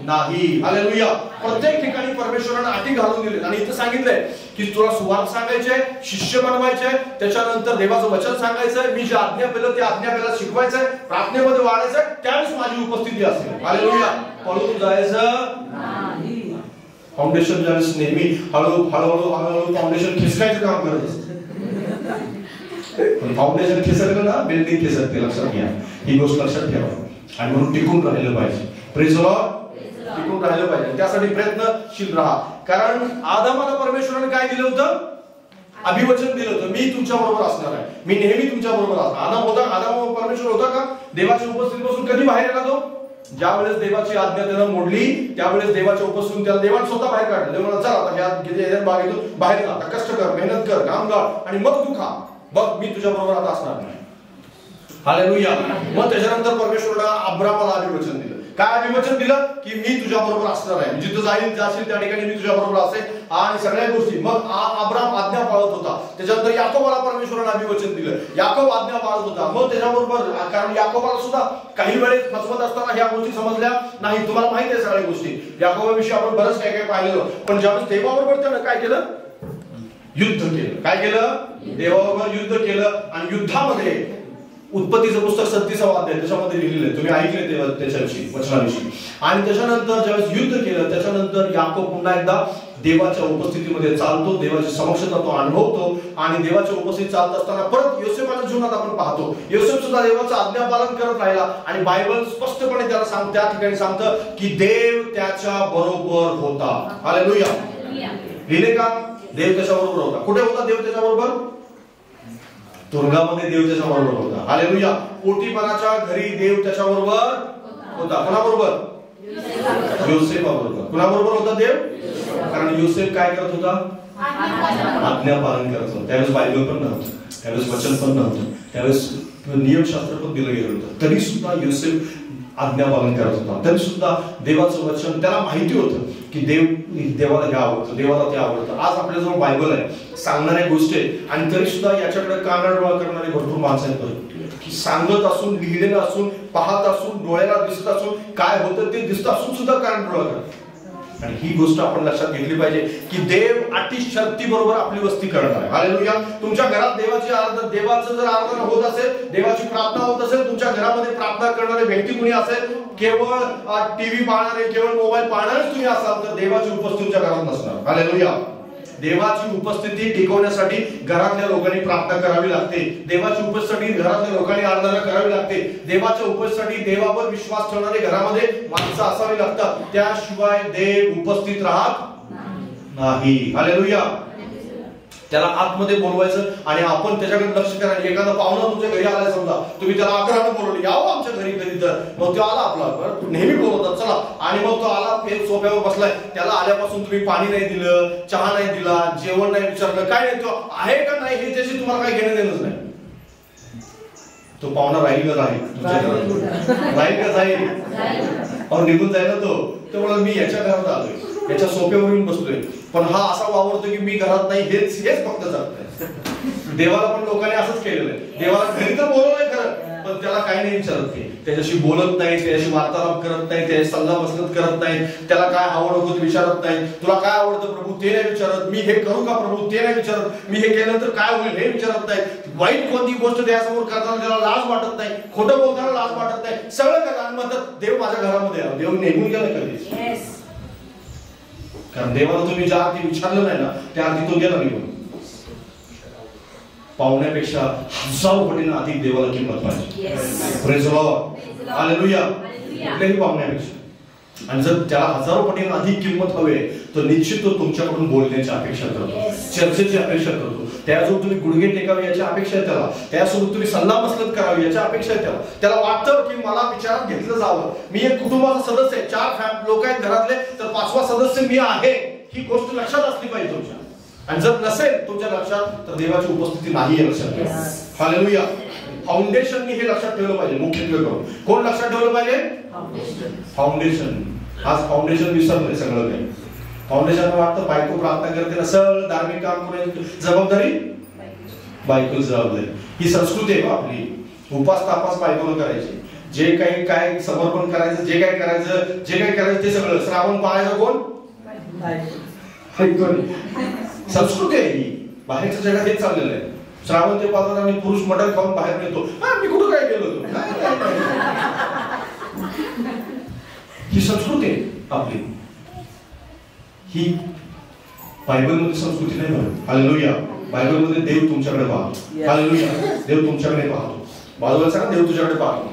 नाही. हालेलुया. प्रत्येक ठिकाणी परमेश्वराने अटी घालून दिले आणि इथं सांगितलंय की तुला सुवार्ता सांगायचे, शिष्य बनवायचे, त्याच्यानंतर देवाचं वचन सांगायचंय, मी जे आज्ञा केलं ते आज्ञा केला शिकवायचंय, प्रार्थनेमध्ये वाढायचंय, त्यावेळेस माझी उपस्थिती असेल. हालेलुया. पळून जायचं नाही. फाउंडेशन ज्यावेळेस नेहमी हळूहळू फाउंडेशन खिसकायचं काम करत असतं. पण फाउंडेशन खिसकलं ना बिल्डिंग खिसकते. लक्षात घ्या, ही गोष्ट लक्षात ठेवा. आणि म्हणून टिकून राहिलं पाहिजे. Praise the Lord. टिकून राहिलं पाहिजे. त्यासाठी प्रयत्नशील राहा. कारण आदामाला परमेश्वराने काय दिलं होतं? अभिवचन दिलं होतं, मी तुमच्या बरोबर असणार आहे, मी नेहमी तुमच्या बरोबर असणार. आदाम परमेश्वर होता का? देवाच्या उपस्थितीपासून कधी बाहेर आला तो? ज्या वेळेस देवाची आज्ञा त्यानं मोडली त्यावेळेस देवाच्या उपस्थितीतून त्याला देवाने स्वतः बाहेर काढलं. देव म्हणाला, चल आता ह्या बागेतून बाहेर जा, आता कष्ट कर, मेहनत कर, काम कर आणि मग तू खा. बघ मी तुझ्या बरोबर आता असणार नाही. हालेलुया. मग त्याच्यानंतर परमेश्वराला अब्रामाला अभिवचन दिलं. काय अभिवचन दिलं? की मी तुझ्या बरोबर असणार आहे, जिथं जाशील त्या ठिकाणी मी तुझ्या बरोबर असेल आणि सगळ्या गोष्टी. मग अब्राम आज्ञा पाळत होता. त्याच्यानंतर याकोबाला परमेश्वराने अभिवचन दिलं. याकोब आज्ञा पाळत होता. मग त्याच्याबरोबर, कारण याकोबाला सुद्धा काही वेळेस फसवत असताना ह्या गोष्टी समजल्या नाही. तुम्हाला माहिती आहे सगळ्या गोष्टी. याकोबाविषयी आपण बरंच काय काय पाहिलेलं. पण ज्यावेळेस देवाबरोबर त्यानं काय केलं? युद्ध केलं. काय केलं? देवाबरोबर युद्ध केलं. आणि युद्धामध्ये उत्पत्तीचं पुस्तक 37 अध्याय त्याच्यामध्ये लिहिलेलं आहे. तुम्ही ऐकले तेव्हा त्याच्याविषयी, वचनाविषयी. आणि त्याच्यानंतर ज्यावेळेस युद्ध केलं त्याच्यानंतर याकोब पुन्हा एकदा देवाच्या उपस्थितीमध्ये चालतो, देवाची समक्षता तो अनुभवतो. आणि देवाच्या उपस्थितीत चालत असताना परत योसेफाच्या जीवनात आपण पाहतो, योसेफ सुद्धा देवाचं आज्ञापालन करत राहिला. आणि बायबल स्पष्टपणे त्याला त्या ठिकाणी सांगतं की देव त्याच्या बरोबर होता. हालेलुया. लिहिले का? देव त्याच्या बरोबर होता. कुठे होता देव त्याच्या बरोबर? तुरुंगामध्ये देव त्याच्या बरोबर होता. हालेलुया. पोटीपणाच्या घरी देव त्याच्या बरोबर होता. कोणाबरोबर? योसेफाबरोबर. कोणाबरोबर होता देव? कारण योसेफ काय करत होता? आज्ञा पालन करत होता. त्यावेळेस बायबल पण नव्हतं, त्यावेळेस वचन पण नव्हतं, त्यावेळेस नियमशास्त्र पण दिलं गेलं होतं. तरी सुद्धा योसेफ आज्ञा पालन करत होता. तरी सुद्धा देवाचं वचन त्याला माहिती होतं की देवाला हे आवडतं, देवाला ते आवडतं. आज आपल्याजवळ बायबल आहे, सांगणाऱ्या गोष्टी आहे. आणि तरी सुद्धा याच्याकडे कानाडोळा करणारे भरपूर माणसं आहेत की सांगत असून, लिहिलेलं असून, पाहत असून, डोळ्याला दिसत असून, काय होतं ते दिसत असून सुद्धा कानाडोळा करतात. आणि ही गोष्ट आपण लक्षात घेतली पाहिजे की देव अटी शक्ती बरोबर आपली वस्ती करणार आहे. हालेलुया. तुमच्या घरात देवाचं जर आराधना होत असेल, देवाची प्रार्थना होत असेल, तुमच्या घरामध्ये प्रार्थना करणारे व्यक्ती कुणी असेल, केवळ टीव्ही पाहणारे, केवळ मोबाईल पाहणारेच तुम्ही असाल तर देवाची उपस्थिती तुमच्या घरात नसणार. हालेलुया. देवाची उपस्थिती टिकवण्यासाठी घरातल्या लोकांनी प्रार्थना करावी लागते. देवाची उपस्थिती घरातल्या लोकांनी आराधना करावी लागते. देवाच्या उपस्थितीसाठी देवावर विश्वास ठेवणारे घरामध्ये माणसं असावी लागतात. त्याशिवाय देव उपस्थित राहत नाही. हालेलुया. त्याला आतमध्ये बोलवायचं आणि आपण त्याच्याकडे लक्ष करायचं. एखादा पाहुणा तुमच्या घरी आलाय, समजा तुम्ही त्याला आग्रहाने बोलवले, यावं आमच्या घरी कधी तर, मग तो आला आपला, नेहमी बोलवतात चला, आणि मग तो आला, सोफ्यावर बसलाय, त्याला आल्यापासून तुम्ही पाणी नाही दिलं, चहा नाही दिला, जेवण नाही विचारलं, काय नाही, तो आहे का नाही हे त्याशी तुम्हाला काही घेणं देणंच नाही. तो पाहुणा राहील का राहील तुमच्या घरात? राहील का जाईल? और निघून जायला तो म्हणा मी याच्या घरात आलोय, याच्या सोफ्यावर येऊन बसलोय, पण हा असा वावरतो की मी घरात नाही, हेच फक्त सांगतोय. देवाला पण लोकांनी असंच केलेलं आहे. देवाला घरी तर बोलवलंय खरं, पण तर त्याला काही नाही विचारत ते, त्याच्याशी बोलत नाही, त्याच्याशी वार्तालाप करत नाही, त्याची सल्ला मसलत करत नाही, त्याला काय आवडतं ते विचारत नाही, तुला काय आवडतं प्रभू ते नाही विचारत, मी हे करू का प्रभू ते नाही विचारत, मी हे केल्यानंतर काय होईल हे विचारत नाही, वाईट कोणती गोष्ट त्यासमोर करताना त्याला लाज वाटत नाही, खोटं बोलताना लाज वाटत नाही, सगळं करतात आणि म्हणतात देव माझ्या घरामध्ये आहे. देव निघून गेला कधीच, कारण देवाला तुम्ही ज्या अर्थी विचारलं नाही ना त्या अर्थी तो गेला निघून. पाहुण्यापेक्षा 1000 पटीने अधिक देवाला किंमत पाहिजे. Praise the Lord, hallelujah. कुठल्याही पाहुण्यापेक्षा, आणि जर त्याला 1000 पटीने अधिक किंमत हवे तर निश्चित तो तुमच्याकडून बोलण्याची अपेक्षा करतो, चर्चेची अपेक्षा करतो, त्याजवळ तुम्ही गुडघे टेकावे याची अपेक्षा आहे त्याला, त्यासोबत तुम्ही सल्ला मसलत करावी याची अपेक्षा आहे त्याला. त्याला वाटतं की मला विचारात घेतलं जावं, मी एक कुटुंबाचा सदस्य आहे, 4 लोक आहेत घरातले तर 5वा सदस्य मी आहे, ही गोष्ट लक्षात असली पाहिजे तुमच्या. आणि जर नसेल तुमच्या लक्षात तर देवाची उपस्थिती नाही आहे लक्षात ठेवा. हालेलुया. फाउंडेशननी हे लक्षात ठेवलं पाहिजे मुख्यत्वे करून. कोण लक्षात ठेवलं पाहिजे? फाउंडेशन. आज फाउंडेशन विसरलंय सगळं काही. फाउंडेशन वाटतं बायको प्रार्थना करते ना, सगळं धार्मिक काम करायची जबाबदारी बायको जबाबदारी. ही संस्कृती आहे आपली. उपास तापास बायकोला करायची, जे काही काय समर्पण करायचं, जे काही करायचं ते सगळं. श्रावण पाळायचं कोण? संस्कृती आहे ही. बाहेरच्या जगात हेच चाललेलं आहे. श्रावण ते पाळतात आणि पुरुष मटण खाऊन बाहेर येतो, मी कुठं काय गेलो होतो. ही संस्कृती आहे आपली. ही बायबलमध्ये संस्कृती नाही म्हणत. हालेलुया. बायबलमध्ये देव तुमच्याकडे पाहतो. हालेलुया. देव तुमच्याकडे पाहतो. बाजूला सांगा देव तुझ्याकडे पाहतो.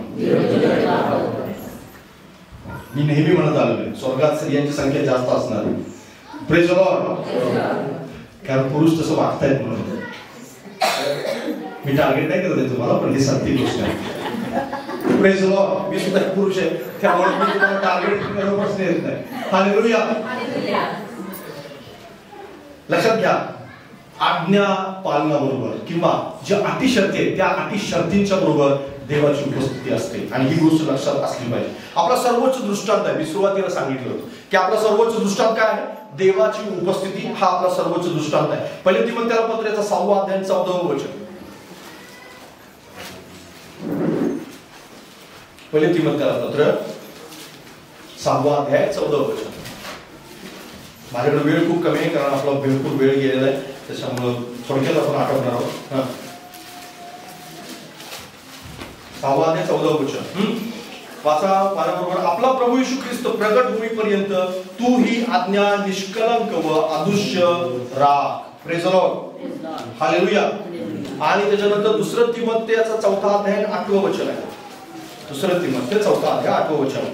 मी नेहमी म्हणत आलोय स्वर्गात स्त्रियांची संख्या जास्त असणार. Praise the Lord. कारण पुरुष तसं वागतायत म्हणून. मी टार्गेट नाही करत आहे तुम्हाला, पण ही सत्य गोष्ट आहे. Praise the Lord. मी सुद्धा पुरुष आहे, त्यामुळे मी तुम्हाला टार्गेट करण्यापासून येत नाही. हालेलुया. लक्षात घ्या, आज्ञा पालनाबरोबर किंवा ज्या अटी शर्ती आहेत त्या अटी शर्तींच्या बरोबर देवाची उपस्थिती असते, आणि ही गोष्ट लक्षात असली पाहिजे. आपला सर्वोच्च दृष्टांत आहे. मी सुरुवातीला सांगितलं होतं की आपला सर्वोच्च दृष्टांत काय आहे? देवाची उपस्थिती हा आपला सर्वोच्च दृष्टांत आहे. पहिले तिमोथेला पत्राचा 6वा अध्याय 14वे वचन. पहिले तिमोथेला पत्र 6वा अध्याय 14वे वचन. माझ्याकडे वेळ खूप कमी आहे कारण आपला भरपूर वेळ गेलेला आहे, त्याच्यामुळं थोडक्यात आपण आठवणार आहोत. 6वा अध्याय 14वे वचन वाचा माझ्याबरोबर. आपला प्रभू येशू ख्रिस्त प्रगट होईपर्यंत तू ही आज्ञा निष्कलंक व अदृश्य राख. Praise the Lord. हालेलुया. आणि त्याच्यानंतर 2 तिमोथेचा 4था अध्याय 8वं वचन आहे. 2 तिमोथेचा 4था अध्याय 8वं वचन.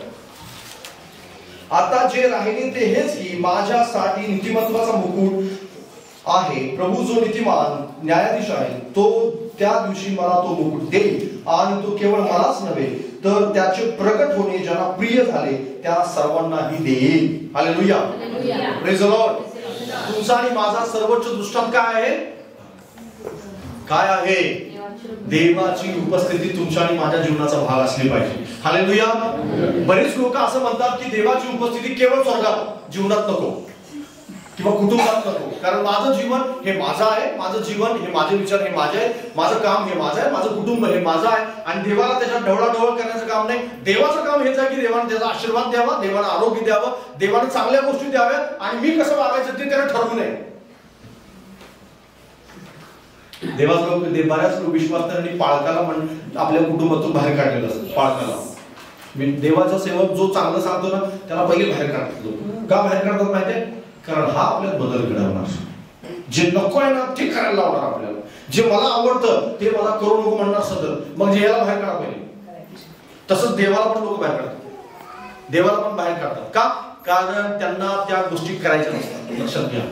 आता जे राहिले ते हेच की माझ्यासाठी नीतिमत्वाचा मुकुट आहे. प्रभू जो नीतिमान न्यायाधीश आहे तो त्या दिवशी मला तो मुकुट देईल, आणि तो केवळ मलाच नव्हे तर त्याचे प्रगट होणे ज्यांना प्रिय झाले त्या सर्वांनाही देईल. हालेलुया. Praise the Lord. तुमचा आणि माझा सर्वोच्च दृष्टांत काय आहे? काय आहे? देवाची उपस्थिती तुमच्या आणि माझ्या जीवनाचा भाग असली पाहिजे. हालेलुया. बरेच लोक असं म्हणतात की देवाची उपस्थिती केवळ स्वर्गात जीवनात नको किंवा कुटुंबात नको, कारण माझं जीवन हे माझं आहे, माझं जीवन हे माझे विचार हे माझे आहे, माझं काम हे माझं आहे, माझं कुटुंब हे माझं आहे, आणि देवाला त्याच्यात ढवळाढवळ करण्याचं काम नाही. देवाचं काम हेच आहे की देवाने त्याचा आशीर्वाद द्यावा, देवाला आरोग्य द्यावं, देवाने चांगल्या गोष्टी द्याव्या, आणि मी कसं वागायचं ते त्याला ठरवू नये. देवाचं बऱ्याच विश्वासाने पाळकाला आपल्या कुटुंबातून बाहेर काढलेलं असतं. पाळकाला देवाचा सेवक जो चांगलं सांगतो ना त्याला पहिले बाहेर काढतात लोक. का बाहेर काढतात माहितीये? कारण हा आपल्यात बदल घडवणार. जे नको आहे ना ते करायला लावणार आपल्याला. जे मला आवडतं ते मला करू नको म्हणणार सतत, मग जे याला बाहेर काढा पाहिजे. तसंच देवाला पण लोक बाहेर काढतात. देवाला पण बाहेर काढतात. का? कारण त्यांना त्या गोष्टी करायच्या नसतात. लक्षात घ्या.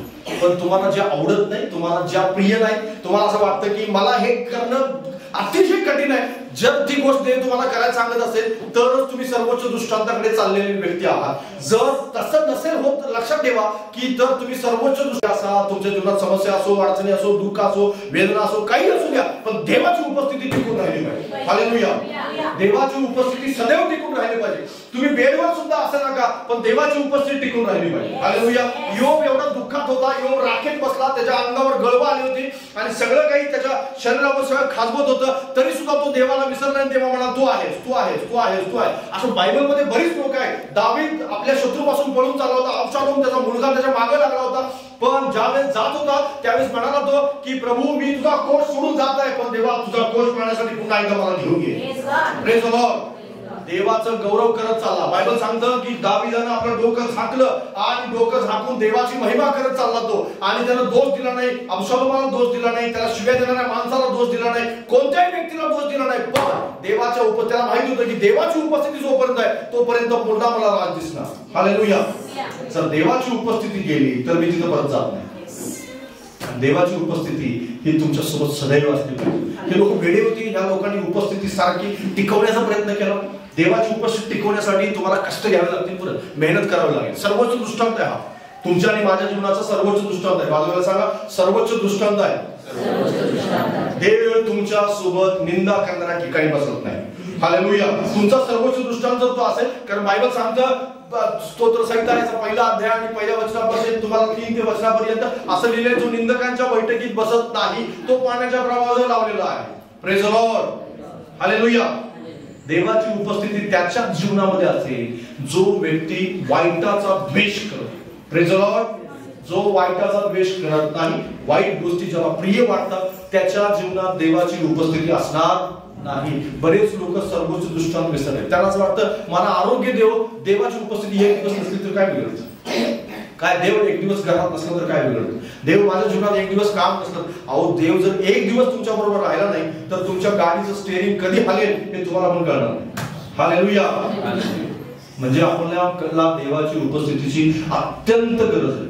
पण तुम्हाला जे आवडत नाही, तुम्हाला ज्या प्रिय नाही, तुम्हाला असं वाटतं की मला हे करणं अतिशय कठीण आहे, जर ती गोष्ट तुम्हाला करायला सांगत असेल तरच तुम्ही सर्वोच्च दृष्टांताकडे चाललेली व्यक्ती आहात. जर तसं नसेल होत, लक्षात ठेवा की तर तुम्ही सर्वोच्च दृष्टी असा, तुमच्या जीवनात समस्या असो, अडचणी असो, दुःख असो, वेदना असो, काही असू द्या, पण देवाची उपस्थिती टिकून राहिली पाहिजे. हालेलुया. देवाची उपस्थिती सदैव टिकून राहिली पाहिजे. तुम्ही बेडवर सुद्धा असं नका, पण देवाची उपस्थिती टिकून राहिली पाहिजे. हालेलुया. योग एवढा दुःखात होता, योग राखेत बसला, त्याच्या अंगावर गळवा आली होती आणि सगळं काही त्याच्या शरीरावर सगळं खाजवत होतं, तरी सुद्धा तो देवाला विसरला आणि देवा म्हणा, तू आहेस, तू आहेस, तू आहेस, तू आहेस. असं बायबलमध्ये बरीच लोक आहेत. दावीद आपल्या शत्रूपासून पळून चालला होता, अबशालोम त्याचा मुलगा त्याच्या मागे लागला होता, पण ज्यावेळेस जात होता त्यावेळेस म्हणाला तो की प्रभू मी तुझा कोष सोडून जात आहे, पण देवा तुझा कोष पाहण्यासाठी पुन्हा एकदा मला घेऊन ये. Praise the Lord. देवाचं गौरव करत चालला. बायबल सांगतं की दावीदानं आपलं डोकं झाकलं आणि डोकं झाकून देवाची महिमा करत चालला तो, आणि त्यानं दोष दिला नाही, अबशालोमाला दोष दिला नाही, त्याला शिव्या देणाऱ्या माणसाला दोष दिला नाही, कोणत्याही व्यक्तीला दोष दिला नाही. पण देवाच्या त्याला माहिती होतं की देवाची उपस्थिती जोपर्यंत आहे तोपर्यंत पुन्हा मला राज दिसणार. हालेलुया. जर देवाची उपस्थिती गेली तर मी तिथं परत जात नाही. देवाची उपस्थिती ही तुमच्या सोबत सदैव असते. हे लोक वेडे होती. ह्या लोकांनी उपस्थिती सारखी टिकवण्याचा प्रयत्न केला. देवाची उपस्थिती टिकवण्यासाठी तुम्हाला कष्ट घ्यावे लागतील, परत मेहनत करावी लागेल. सर्वोच्च दृष्टांत आहे हा तुमच्या आणि माझ्या जीवनाचा सर्वोच्च दृष्टांत आहे. बाजूला सांगा, सर्वोच्च दृष्टांत आहे. देव तुमच्या सोबत निंदा करणाऱ्या ठिकाणी बसत नाही. हालेलुया. तुमचा सर्वोच्च दृष्टांत तो असेल, कारण बायबल सांगतं स्तोत्र संहिताचा पहिला अध्याय आणि पहिल्या वचनापासून तुम्हाला 3 ते वचनापर्यंत असं लिहिलंय, जो निंदकांच्या बैठकीत बसत नाही तो पाण्याच्या प्रवाहावर लावलेला आहे. Praise the Lord. हालेलुया. देवाची उपस्थिती त्याच्या जीवनामध्ये असेल जो व्यक्ती वाईटाचा द्वेष करतो. Praise the Lord. जो वाईटाचा द्वेष करत नाही, वाईट गोष्टी ज्याला प्रिय वाटतात त्याच्या जीवनात देवाची उपस्थिती असणार नाही. बरेच लोक सर्वोच्च दृष्टांत विसरले. त्यांना असं वाटतं मला आरोग्य देव, देवाची उपस्थिती एक दिवस नसली तर काय बिघडतं, काय देव एक दिवस घरात नसलं तर काय बिघडतं, देव माझ्या जीवनात एक दिवस काम नसलं. अहो देव जर एक दिवस तुमच्या बरोबर राहिला नाही तर तुमच्या गाडीचं स्टेअरिंग कधी हलेल हे तुम्हाला पण कळणार नाही. हालेलुया. म्हणजे आपल्याला देवाची उपस्थितीची अत्यंत गरज आहे,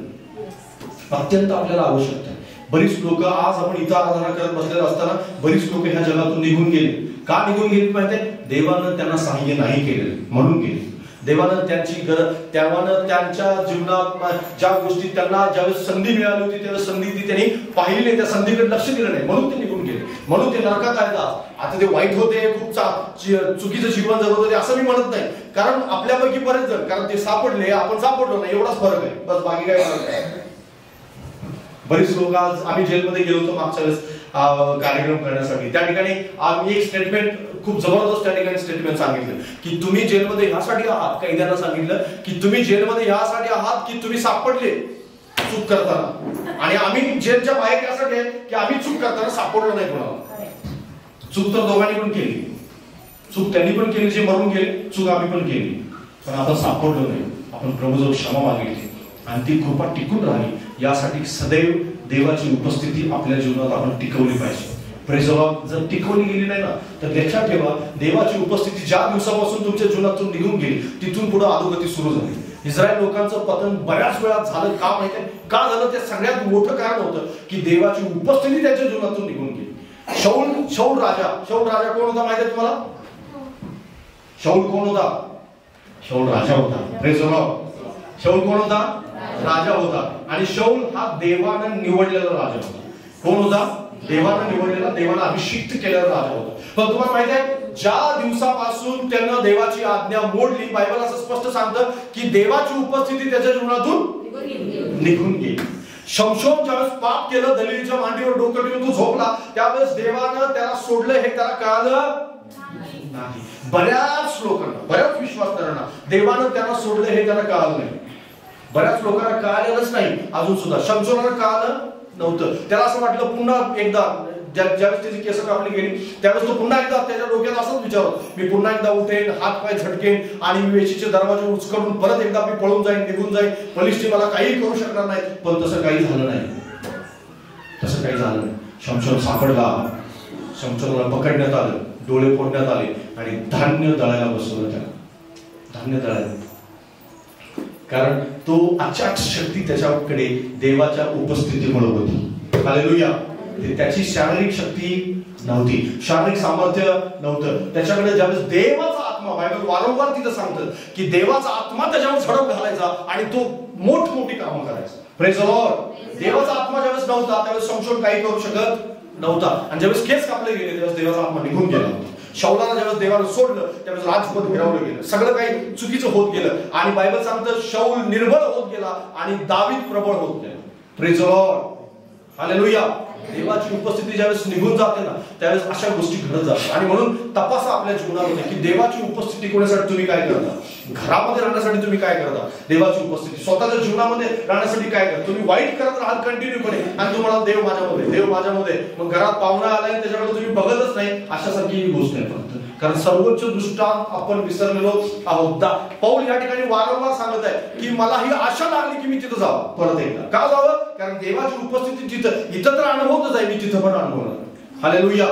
अत्यंत आपल्याला आवश्यकता आहे. बरीच लोक आज आपण इथं आराधना करत बसलेले असताना बरीच लोक ह्या जगातून निघून गेले. का निघून गेली माहितीये? देवानं त्यांना सहाय्य नाही केले म्हणून गेले. देवानं त्यांची गरज, देवानं त्यांच्या जीवनात ज्या गोष्टी त्यांना ज्यावेळेस संधी मिळाली होती त्यावेळेस संधी ती त्यांनी पाहिली नाही, त्या संधीकडे लक्ष दिलं नाही म्हणून ते निघून गेले, म्हणून ते नरकात आहेत. आता ते वाईट होते, खूप चुकीचं जीवन जगत होते असं मी म्हणत नाही, कारण आपल्यापैकी बरेच जण, कारण ते सापडले आपण सापडलो नाही एवढाच फरक आहे, बस बाकी काय फरक आहे. बरीच लोक, आज आम्ही जेलमध्ये गेलो होतो मागच्या वेळेस कार्यक्रम करण्यासाठी, त्या ठिकाणी आम्ही एक स्टेटमेंट, खूप जबरदस्त त्या ठिकाणी स्टेटमेंट सांगितलं की तुम्ही जेलमध्ये ह्यासाठी आहात, कैद्यांना सांगितलं की तुम्ही जेलमध्ये ह्यासाठी आहात की तुम्ही सापडले चूक करताना, आणि आम्ही जेलच्या बाहेर यासाठी आहे की आम्ही चूक करताना सापडलो नाही कोणाला. चूक तर दोघांनी पण केली, चूक त्यांनी पण केली जे मरून गेले, चूक आम्ही पण केली, पण आपण सापडलो नाही. आपण प्रभूजवळ क्षमा मागितली आणि ती कृपा टिकून राहिली. यासाठी सदैव देवाची उपस्थिती आपल्या जीवनात आपण टिकवली पाहिजे. Praise the Lord. जर टिकवली गेली नाही ना तर लक्षात ठेवा, देवाची उपस्थिती ज्या दिवसापासून तुमच्या जीवनातून निघून गेली तिथून पुढे अधोगती सुरू झाली. इस्रायल लोकांचं पतन बऱ्याच वेळा झालं. का माहितीये का झालं? ते सगळ्यात मोठं कारण होतं की देवाची उपस्थिती त्यांच्या जीवनातून निघून गेली. शौल राजा कोण होता माहितीये तुम्हाला? शौल कोण होता? शौल राजा होता. Praise the Lord. शौल कोण होता? राजा होता. आणि शौल हा देवानं निवडलेला राजा होता. कोण होता? देवानं निवडलेला, देवानं अभिषिक्त केलेला राजा होता. पण तुम्हाला माहिती आहे, ज्या दिवसापासून त्यानं देवाची आज्ञा मोडली, बायबल असं स्पष्ट सांगतं की देवाची उपस्थिती त्याच्या जीवनातून निघून गेली. शमशोन ज्यावेळेस पाप केलं, दलिलीच्या मांडीवर डोकं ठेवून तो झोपला, त्यावेळेस देवानं त्याला सोडलं हे त्याला कळालं नाही. बऱ्याच लोकांना, बऱ्याच विश्वासदारांना देवानं त्यांना सोडलं हे त्यांना कळालं नाही. बऱ्याच लोकांना कळालेलंच नाही अजून सुद्धा. शमशोनाला कळालं नव्हतं. त्याला असं वाटलं पुन्हा एकदा, ज्यावेळेस त्याची केस कापली गेली त्यावेळेस तो पुन्हा एकदा त्याच्या डोक्यात असंच विचार होता, मी पुन्हा एकदा उठेन, हात पाय झटकेन आणि मी वेशीचे दरवाजे उचकडून परत एकदा मी पळून जाईन, निघून जाईन, पोलिसची मला काही करू शकणार नाही. पण तसं काही झालं नाही. तसं काही झालं नाही. शमशोन सापडला, शमशोनाला पकडण्यात आलं, डोळे फोडण्यात आले आणि धान्य दळायला बसवलं. त्याला धान्य दळायला, कारण तो अचाट शक्ती त्याच्याकडे देवाच्या उपस्थितीमुळे होती. हालेलुया. त्याची शारीरिक शक्ती नव्हती, शारीरिक सामर्थ्य नव्हतं त्याच्याकडे. ज्यावेळेस देवाचा आत्मा, बायबल वारंवार तिथं सांगतं की देवाचा आत्मा त्याच्यावर झडप घालायचा आणि तो मोठमोठी कामं करायचा. Praise the Lord. देवाचा आत्मा ज्यावेळेस नव्हता त्यावेळेस शमशोन काही करू शकत नव्हता. आणि ज्यावेळेस केस कापले गेले त्यावेळेस देवाचा आत्मा निघून गेला होता. शौलाला ज्यावेळेस देवानं सोडलं त्यावेळेस राजपद फिरवलं गेलं, सगळं काही चुकीचं होत गेलं आणि बायबल सांगतं शौल निर्बळ होत गेला आणि दावीद प्रबळ होत गेला. Praise the Lord, hallelujah. देवाची उपस्थिती ज्यावेळेस निघून जाते ना त्यावेळेस अशा गोष्टी घडत जातात. आणि म्हणून तपासा आपल्या जीवनामध्ये की देवाची उपस्थिती कोणासाठी तुम्ही काय करता. घरामध्ये राहण्यासाठी तुम्ही काय करता, देवाची उपस्थिती स्वतःच्या जीवनामध्ये राहण्यासाठी काय करता. तुम्ही वाईट करत राहाल कंटिन्यूपणे आणि तुम्हाला देव माझ्यामध्ये, देव माझ्यामध्ये, मग घरात पाहुणा आलाय त्याच्याकडे तुम्ही बघतच नाही, अशासारखी ही गोष्ट आहे. फक्त कारण सर्वोच्च दृष्टांत आपण विसरलेलो आहोत. पौल या ठिकाणी वारंवार सांगत आहे की मला ही आशा लागली की मी तिथं जावं परत एकदा. का जावं, कारण देवाची उपस्थिती जिथं, इथं तर अनुभवतच आहे, मी तिथं पण अनुभवणार. हालेलुया.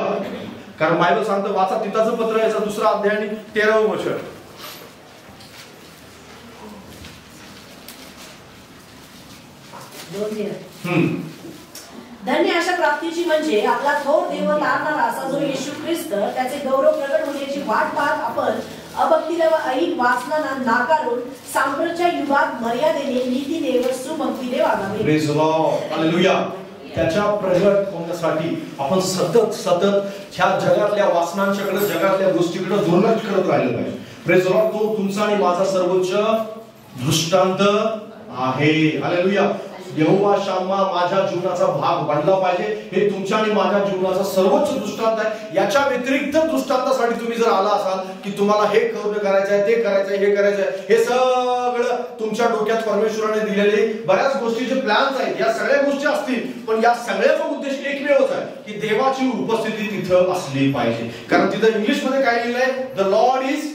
कारण बायबल सांगतं, वाचा तिथाचं पत्र याचा 2रा अध्याय आणि 13वं वचन. धन्य अशा प्राप्तीची म्हणजे आपला थोर देव तारणारा असा जो येशू ख्रिस्त, त्याचे गौरव प्रकट होण्याची वाट पाहत आपण अभक्तीला व ऐहिक वासनांना नाकारून सांप्रतच्या युगात मर्यादेने नीतीने व सुभक्तीने वागावे. Praise the Lord, hallelujah. त्याच्या प्रगट होण्यासाठी आपण सतत सतत ह्या जगातल्या वासनांच्याकडे, जगातल्या गोष्टीकडे दुर्लक्ष करत राहिलं पाहिजे. Praise the Lord. तो तुमचा आणि माझा सर्वोच्च दृष्टांत आहे. हालेलुया. यहोवा शाम्मा माझ्या जीवनाचा भाग बनला पाहिजे, हे तुमच्या आणि माझ्या जीवनाचा सर्वोच्च दृष्टांत आहे. याच्या व्यतिरिक्त दृष्टांतासाठी तुम्ही जर आला असाल की तुम्हाला हे करायचं आहे, ते करायचं आहे, हे करायचं आहे, हे सगळं तुमच्या डोक्यात परमेश्वराने दिलेले बऱ्याच गोष्टीचे प्लॅन्स आहेत, या सगळ्या गोष्टी असतील, पण या सगळ्याचा उद्देश एकमेवच आहे की देवाची उपस्थिती तिथं असली पाहिजे. कारण तिथं इंग्लिश मध्ये काय लिहिलंय, the lord is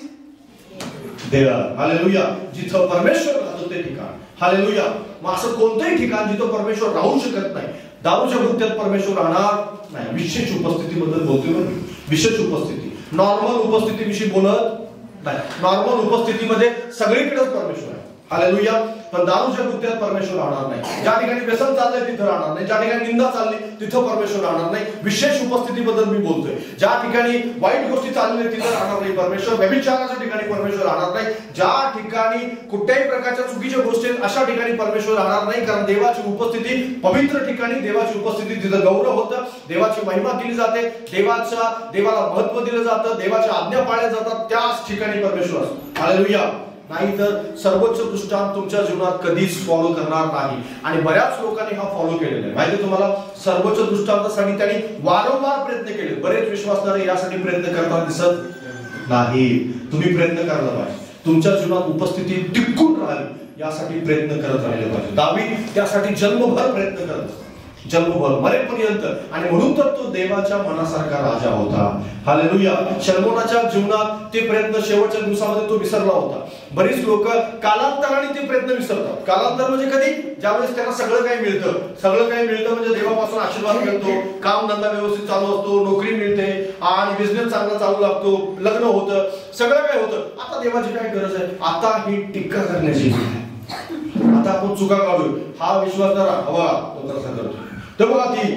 there. Hallelujah. जिथं परमेश्वर राहतो ते ठिकाण. हालेलुया. मग असं कोणतंही ठिकाण जिथं परमेश्वर राहू शकत नाही, दारूच्या गुत्त्यात परमेश्वर राहणार नाही. विशेष उपस्थितीबद्दल बोलतोय मी. विशेष उपस्थिती, नॉर्मल उपस्थितीविषयी बोलत नाही. नॉर्मल उपस्थितीमध्ये सगळीकडेच परमेश्वर आहे. हालेलुया. पण दारूच्या गुत्त्यात परमेश्वर राहणार नाही. ज्या ठिकाणी व्यसन चाललंय तिथं राहणार नाही, ज्या ठिकाणी निंदा चालली तिथं परमेश्वर राहणार नाही. विशेष उपस्थितीबद्दल मी बोलतोय. ज्या ठिकाणी वाईट गोष्टी चाललेल्या तिथं राहणार नाही परमेश्वर. व्यभिचाराच्या ठिकाणी परमेश्वर राहणार नाही. ज्या ठिकाणी कुठल्याही प्रकारच्या चुकीच्या गोष्टी आहेत अशा ठिकाणी परमेश्वर राहणार नाही. कारण देवाची उपस्थिती पवित्र ठिकाणी, देवाची उपस्थिती तिथं गौरव होतं, देवाची महिमा केली जाते, देवाला महत्व दिलं जातं, देवाच्या आज्ञा पाळल्या जातात, त्याच ठिकाणी परमेश्वर असतो. हालेलुया. नाहीतर सर्वोच्च दृष्टांत तुमच्या जीवनात कधीच फॉलो करणार नाही. आणि बऱ्याच लोकांनी हा फॉलो केलेला आहे. माहिती तुम्हाला, सर्वोच्च दृष्टांतासाठी त्यांनी वारंवार प्रयत्न केले. बरेच विश्वासणारे यासाठी प्रयत्न करताना दिसत नाही. तुम्ही प्रयत्न करायला पाहिजे. तुमच्या जीवनात उपस्थिती टिकून राहावी यासाठी प्रयत्न करत राहिले पाहिजे. दावीद त्यासाठी जन्मभर प्रयत्न करत असतो, जन्मभर मरेपर्यंत. आणि म्हणून तर तो देवाच्या मनासारखा राजा होता. हालेलुया. शलोमोनाच्या जीवनात ते प्रयत्न शेवटच्या दिवसामध्ये तो विसरला होता. बरीच लोक कालांतराने ते प्रयत्न विसरतात. कालांतर म्हणजे कधी, ज्यावेळेस त्यांना सगळं काही मिळतं. सगळं काही मिळतं म्हणजे देवापासून आशीर्वाद मिळतो, काम धंदा व्यवस्थित चालू असतो, नोकरी मिळते आणि बिझनेस चांगला चालू लागतो, लग्न होतं, सगळं काय होतं. आता देवाची काय गरज आहे, आता ही टीका करण्याची गरज आहे. आता आपण चुका काढू. हा विश्वासदार हवा तो तसा करतो. ते बघा ती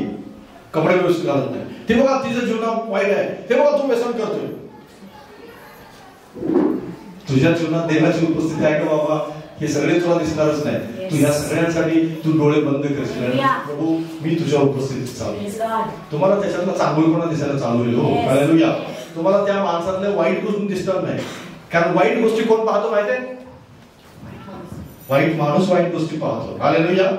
कपडे व्यवस्थित घालत नाही, ते बघा तिचं जीवनात वाईट आहे, ते बघा तू व्यसन करतोय. तुझ्या जीवनात देवाची उपस्थिती आहे का बाबा, हे सगळे तुला दिसणारच नाही. तू या सगळ्यांसाठी तू डोळे बंद करशील. प्रभू मी तुझ्या उपस्थितीत चालू. तुम्हाला त्याच्यातला चांगुलपणा दिसायला चालू होईल. हो, हालेलुया. तुम्हाला त्या माणसातल्या वाईट गोष्टी दिसणार नाही. कारण वाईट गोष्टी कोण पाहतो माहिती आहे, वाईट माणूस वाईट गोष्टी पाहतो. हालेलुया.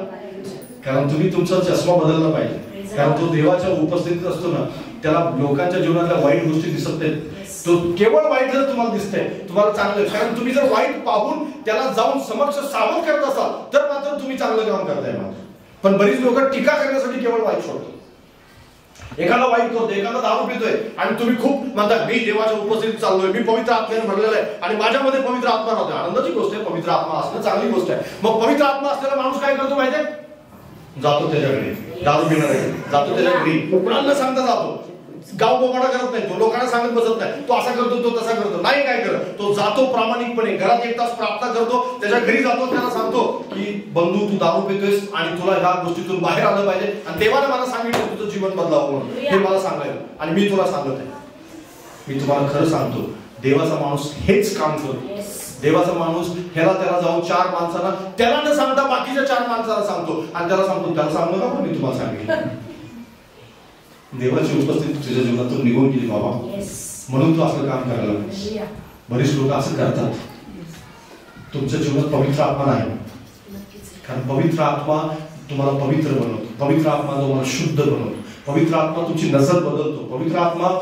कारण तुम्ही तुमचा चष्मा बदलला पाहिजे. कारण तो देवाच्या उपस्थितीत असतो ना, त्याला लोकांच्या जीवनातल्या वाईट गोष्टी दिसत नाहीत. तो केवळ वाईट जर तुम्हाला दिसतंय, तुम्हाला चांगलं. कारण तुम्ही जर वाईट पाहून त्याला जाऊन समक्ष सावध करत असाल तर मात्र तुम्ही चांगलं काम करताय. पण बरीच लोक टीका करण्यासाठी केवळ वाईट शोधतात. एखादा वाईट करतो, एखादा दारू पितोय आणि तुम्ही खूप म्हणता मी देवाच्या उपस्थितीत चाललोय, मी पवित्र आत्म्याने भरलेला आहे आणि माझ्यामध्ये पवित्र आत्मा राहतोय. आनंदाची गोष्ट आहे, पवित्र आत्मा असणं चांगली गोष्ट आहे. मग पवित्र आत्मा असलेला माणूस काय करतो माहितीये, जातो त्याच्याकडे, दारू पिणार जातो त्याच्या घरी, कुणाला सांगता जातो, गाव बोमाडा करत नाही तो, लोकांना सांगत बसत नाही तो असा करतो तो तसा करतो. नाही, काय करत तो जातो प्रामाणिकपणे, घरात 1 तास प्रार्थना करतो, त्याच्या घरी जातो, त्याला सांगतो की बंधू तू दारू पितोयस आणि तुला ह्या गोष्टीतून बाहेर आलं पाहिजे आणि देवाने मला सांगितलं तुझं जीवन बदलावं म्हणून. हे मला सांगायचं आणि मी तुला सांगत आहे. मी तुम्हाला खरं सांगतो, देवाचा माणूस हेच काम करतो. देवाचा माणूस ह्याला त्याला जाऊन 4 माणसांना त्याला न सांगता बाकीच्या 4 माणसाला सांगतो आणि त्याला सांगतो त्याला सांगू नका पण मी तुम्हाला सांगितलं. देवाची उपस्थिती तुझ्या जीवनातून निघून गेली बाबा. म्हणून तू असं काम करायला लागलीस. बरीच लोक असं करतात. तुमच्या जीवनात पवित्र आत्मा नाही, कारण पवित्र आत्मा तुम्हाला पवित्र बनवतो. पवित्र आत्मा तुम्हाला शुद्ध बनवतो. पवित्र आत्मा तुमची नजर बदलतो. पवित्र आत्मा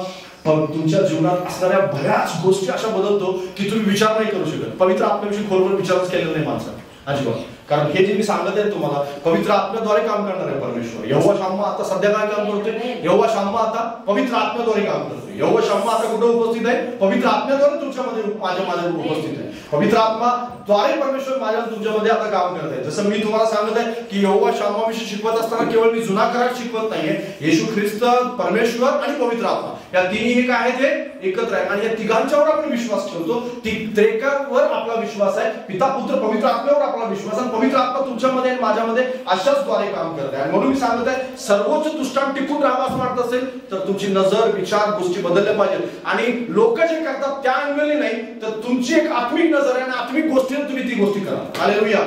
तुमच्या जीवनात असणाऱ्या बऱ्याच गोष्टी अशा बदलतो की तुम्ही विचार नाही करू शकत. पवित्र आत्म्याविषयी खोलवर विचारच केलेला नाही माणसाने अजिबात. कारण हे जे मी सांगत आहे तुम्हाला, पवित्र आत्म्याद्वारे काम करणार आहे परमेश्वर. यहोवा शाम्मा आता सध्या काय काम करतोय? यहोवा शाम्मा आता पवित्र आत्म्याद्वारे काम करतोय. यहोवा शाम्मा आता कुठे उपस्थित आहे? पवित्र आत्म्याद्वारे तुमच्यामध्ये माझ्या उपस्थित आहे. पवित्र आत्माद्वारे परमेश्वर माझ्या तुमच्यामध्ये आता काम करत आहे. जसं मी तुम्हाला सांगत आहे की यहोवा शाम्माविषयी शिकवत असताना केवळ मी जुना करार शिकवत नाहीये. येशू ख्रिस्त, परमेश्वर आणि पवित्र आत्मा या तिन्ही एक आहे, ते एकत्र आहे. आणि या तिघांच्यावर आपण विश्वास ठेवतो. त्रिएकावर आपला विश्वास आहे. पिता, पुत्र, पवित्र आत्म्यावर आपला विश्वास आहे. पवित्र आत्मा तुमच्यामध्ये आणि माझ्यामध्ये अशाच द्वारे काम करत आहे. म्हणून मी सांगत आहे, सर्वोच्च दृष्टांत टिकून राहावं असं वाटत असेल तर तुमची नजर, विचार, गोष्टी बदलल्या पाहिजेत. आणि लोक जे करतात त्या अंगली नाही, तर तुमची एक आत्मिक नजर आहे आणि आत्मिक गोष्टीने तुम्ही ती गोष्टी करा. हालेलुया.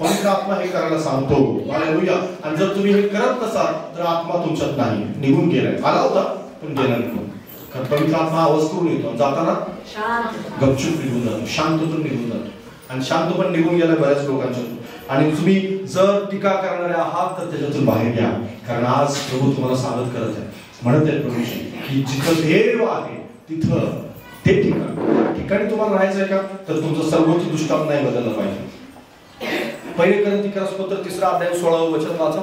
पवित्र आत्मा हे करायला सांगतो. हालेलुया. आणि जर तुम्ही हे करत नसाल तर आत्मा तुमच्यात नाही, निघून गेलाय. आला होता पण गेला नाही. कारण पवित्र आत्मा आवाज करून येतो, जाताना गपचूप निघून जातो, शांतपण निघून जातो. आणि शांत पण निघून गेला बऱ्याच लोकांच्यातून. आणि तुम्ही जर टीका करणारे आहात तर त्याच्यातून बाहेर घ्या. कारण आज प्रभू तुम्हाला सावध करत आहे. म्हणत आहे प्रभू की जिथं देव आहे तिथं ते ठिकाणी तुम्हाला राहायचं आहे का? तर तुमचं सर्वोच्च दृष्टांत नाही बदललं पाहिजे. पहिले कोरिन्थीकरास पत्र 3 अध्याय 16 वचन वाचा.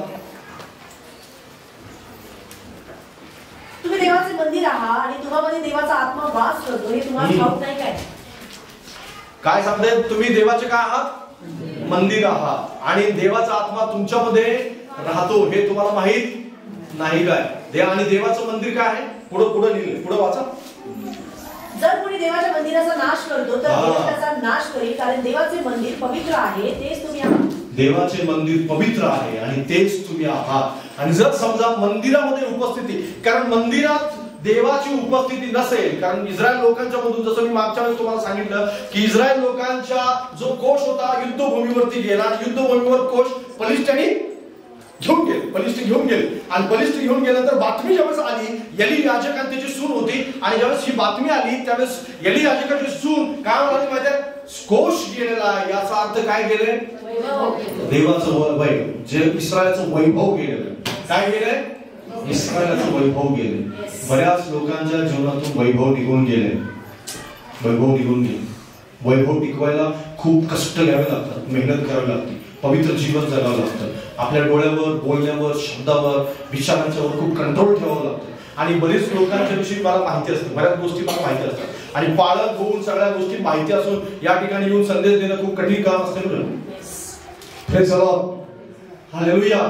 तुम्ही देवाचे मंदिर आहात आणि तुम्हामध्ये देवाचा आत्मा वास करतो, हे तुम्हाला ठाऊक नाही काय? काय सांगताय? तुम्ही देवाचे काय आहात? मंदिर आहात. आणि देवाचा आत्मा तुमच्यामध्ये राहतो हे तुम्हाला माहित नाही काय? आणि देवाचं मंदिर काय आहे? पुढे लिहिले, पुढे वाचा. जर कोणी देवाच्या मंदिराचा नाश करतो तर देव त्याचा नाश करेल, कारण देवाचे मंदिर पवित्र आहे, तेच तुम्ही आहात. देवाचे मंदिर पवित्र आहे आणि तेच तुम्ही आहात. आणि जर समजा मंदिरामध्ये उपस्थिती, कारण मंदिरात देवाची उपस्थिती नसेल, कारण इस्रायल लोकांच्या मधून, जसं मी मागच्या वेळेस तुम्हाला सांगितलं की इस्रायल लोकांचा जो कोष होता युद्धभूमीवरती गेला. युद्धभूमीवर कोष पलिष्ठ्यानी घेऊन गेले, पलिष्ठ घेऊन गेले. आणि पलिष्ठ घेऊन गेल्यानंतर बातमी ज्यावेळेस आली, एली याजक आणि त्याची सून होती, आणि ज्यावेळेस ही बातमी आली त्यावेळेस एली याजकाची सून काय म्हणाली माहिती आहे? कोष गेलेला. याचा अर्थ काय गेले? देवाचं वैभव, जे इस्रायलचं वैभव गेलेलं. काय गेलंय? इस्रायलचं वैभव गेले. बऱ्याच लोकांच्या जीवनातून वैभव निघून गेले. वैभव निघून गेले. वैभव टिकवायला खूप कष्ट घ्यावे लागतात, मेहनत करावी लागते, पवित्र जीवन जगावं लागतं. आपल्या डोळ्यावर, बोलण्यावर, शब्दावर, विचारांच्यावर खूप कंट्रोल ठेवावं लागतं. आणि बरेच लोकांच्या विषयी मला माहिती असते, बऱ्याच गोष्टी मला माहिती असतात. आणि पाळत होऊन सगळ्या गोष्टी माहिती असून या ठिकाणी येऊन संदेश देणं खूप कठीण काम असते. Praise the Lord. हालेलुया.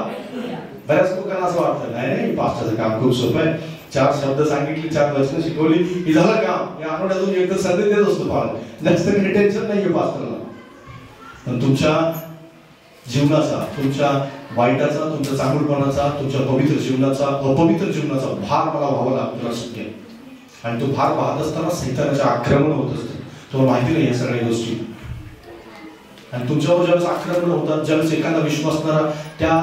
बऱ्याच लोकांना असं वाटतं, नाही पास्टरचं काम खूप सोपं आहे, 4 शब्द सांगितले, 4 वचनं शिकवली की झालं काम. या आठवड्यातून एकदा संदेश देत असतो पाळत, जास्त काही टेन्शन नाहीये पास्टरला. पण तुमच्या जीवनाचा, तुमच्या वाईटाचा, तुमच्या चांगुलपणाचा, तुमच्या पवित्र जीवनाचा, अपवित्र जीवनाचा भार मला व्हावा लागतो शक्य. आणि तो भार पाहत असताना सैतानाचे आक्रमण होत असते. तुम्हाला माहिती नाही या सगळ्या गोष्टी. आणि तुमच्यावर ज्यावेळेस आक्रमण होतात, ज्यावेळेस एखादा विश्वासणारा त्या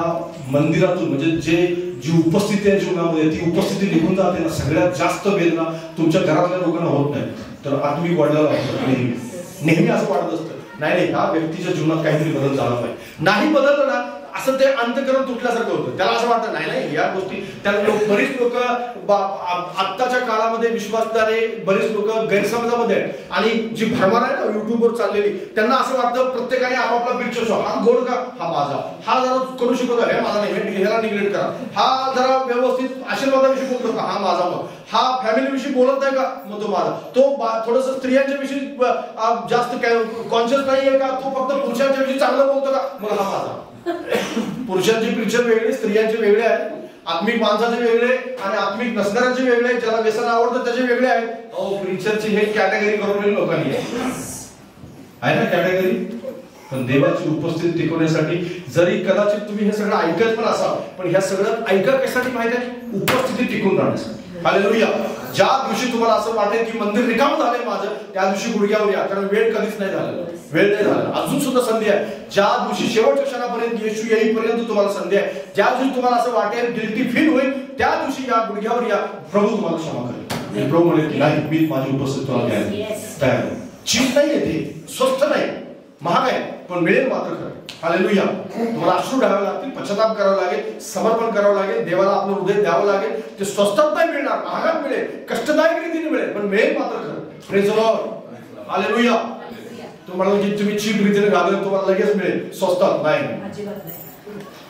मंदिरातून, म्हणजे जी उपस्थिती आहे जीवनामध्ये, ती उपस्थिती निघून जाते ना, सगळ्यात जास्त वेदना तुमच्या घरातल्या लोकांना होत नाही. तर आत्मिक वडिलांना होतं. नेहमी असं वाटत असतं, नाही ह्या व्यक्तीच्या जीवनात काहीतरी बदल झाला पाहिजे. नाही बदललं ना, असं ते अंतःकरण तुटल्यासारखं होतं. त्याला असं वाटतं नाही या गोष्टी. त्याला बरीच लोक आत्ताच्या काळामध्ये विश्वासदारे, बरेच लोक गैरसमजामध्ये आहेत. आणि जी भरमार आहे ना युट्यूबवर चाललेली, त्यांना असं वाटतं प्रत्येकाने आपापला पिक्चर शो. हा गोड का? हा माझा. हा जरा करू शिकवतो, हे माझा नाही, ह्याला निग्लेक्ट करा. हा जरा व्यवस्थित आशीर्वादाविषयी बोलतो का? हा माझा. मग हा फॅमिली विषयी बोलत नाही का? मग तो माझा. तो थोडस स्त्रियांच्या विषयी जास्त कॉन्शियस नाहीये का? तो फक्त पुरुषांच्या विषयी चांगलं बोलतो का? मग हा माझा. पुरुषांचे पिक्चर वेगळे, स्त्रियांचे वेगळे आहेत, आत्मिक माणसाचे वेगळे आणि आत्मिक नसणाऱ्यांचे वेगळे, ज्याला व्यसन आवडतं त्याचे वेगळे आहेत. प्रिचरची हे कॅटेगरी करून लोकांनी आहे ना कॅटेगरी. पण देवाची उपस्थिती टिकवण्यासाठी, जरी कदाचित तुम्ही हे सगळं ऐकत पण असाल, पण ह्या सगळं ऐकत कशासाठी माहिती आहे? उपस्थिती टिकून राहण्यासाठी. हालेलुया. ज्या दिवशी तुम्हाला असं वाटेल की मंदिर रिकाम झालंय माझं, त्या दिवशी गुडघ्यावर या. कारण वेळ कधीच नाही झालेला, वेळ नाही झाला, अजून सुद्धा संधी आहे. ज्या दिवशी शेवटच्या क्षणापर्यंत, येशू येईपर्यंत तुम्हाला संधी आहे. ज्या दिवशी तुम्हाला असं वाटेल, गिल्टी फील होईल, त्या दिवशी या, गुडघ्यावर या, प्रभू तुम्हाला क्षमा करेल. प्रभू म्हणे की नाही, मी माझी उपस्थिती तुला द्यायला तयार आहे. चीप नाही येते, स्वस्त नाही, महाग आहे, पण मिळेल मात्र खरं. हालेलुया. तुम्हाला अश्रू द्यावे लागतील, पश्चाताप करावं लागेल, समर्पण करावं लागेल, देवाला आपलं हृदय द्यावं लागेल. ते स्वस्तात नाही मिळणार, महागात मिळेल, कष्टदायक रीतीने मिळेल, पण मिळेल मात्र खरं. Praise the Lord. हालेलुया. तुम्हाला की तुम्ही चीप रीतीने घालून तुम्हाला लगेच मिळेल, स्वस्तात नाही.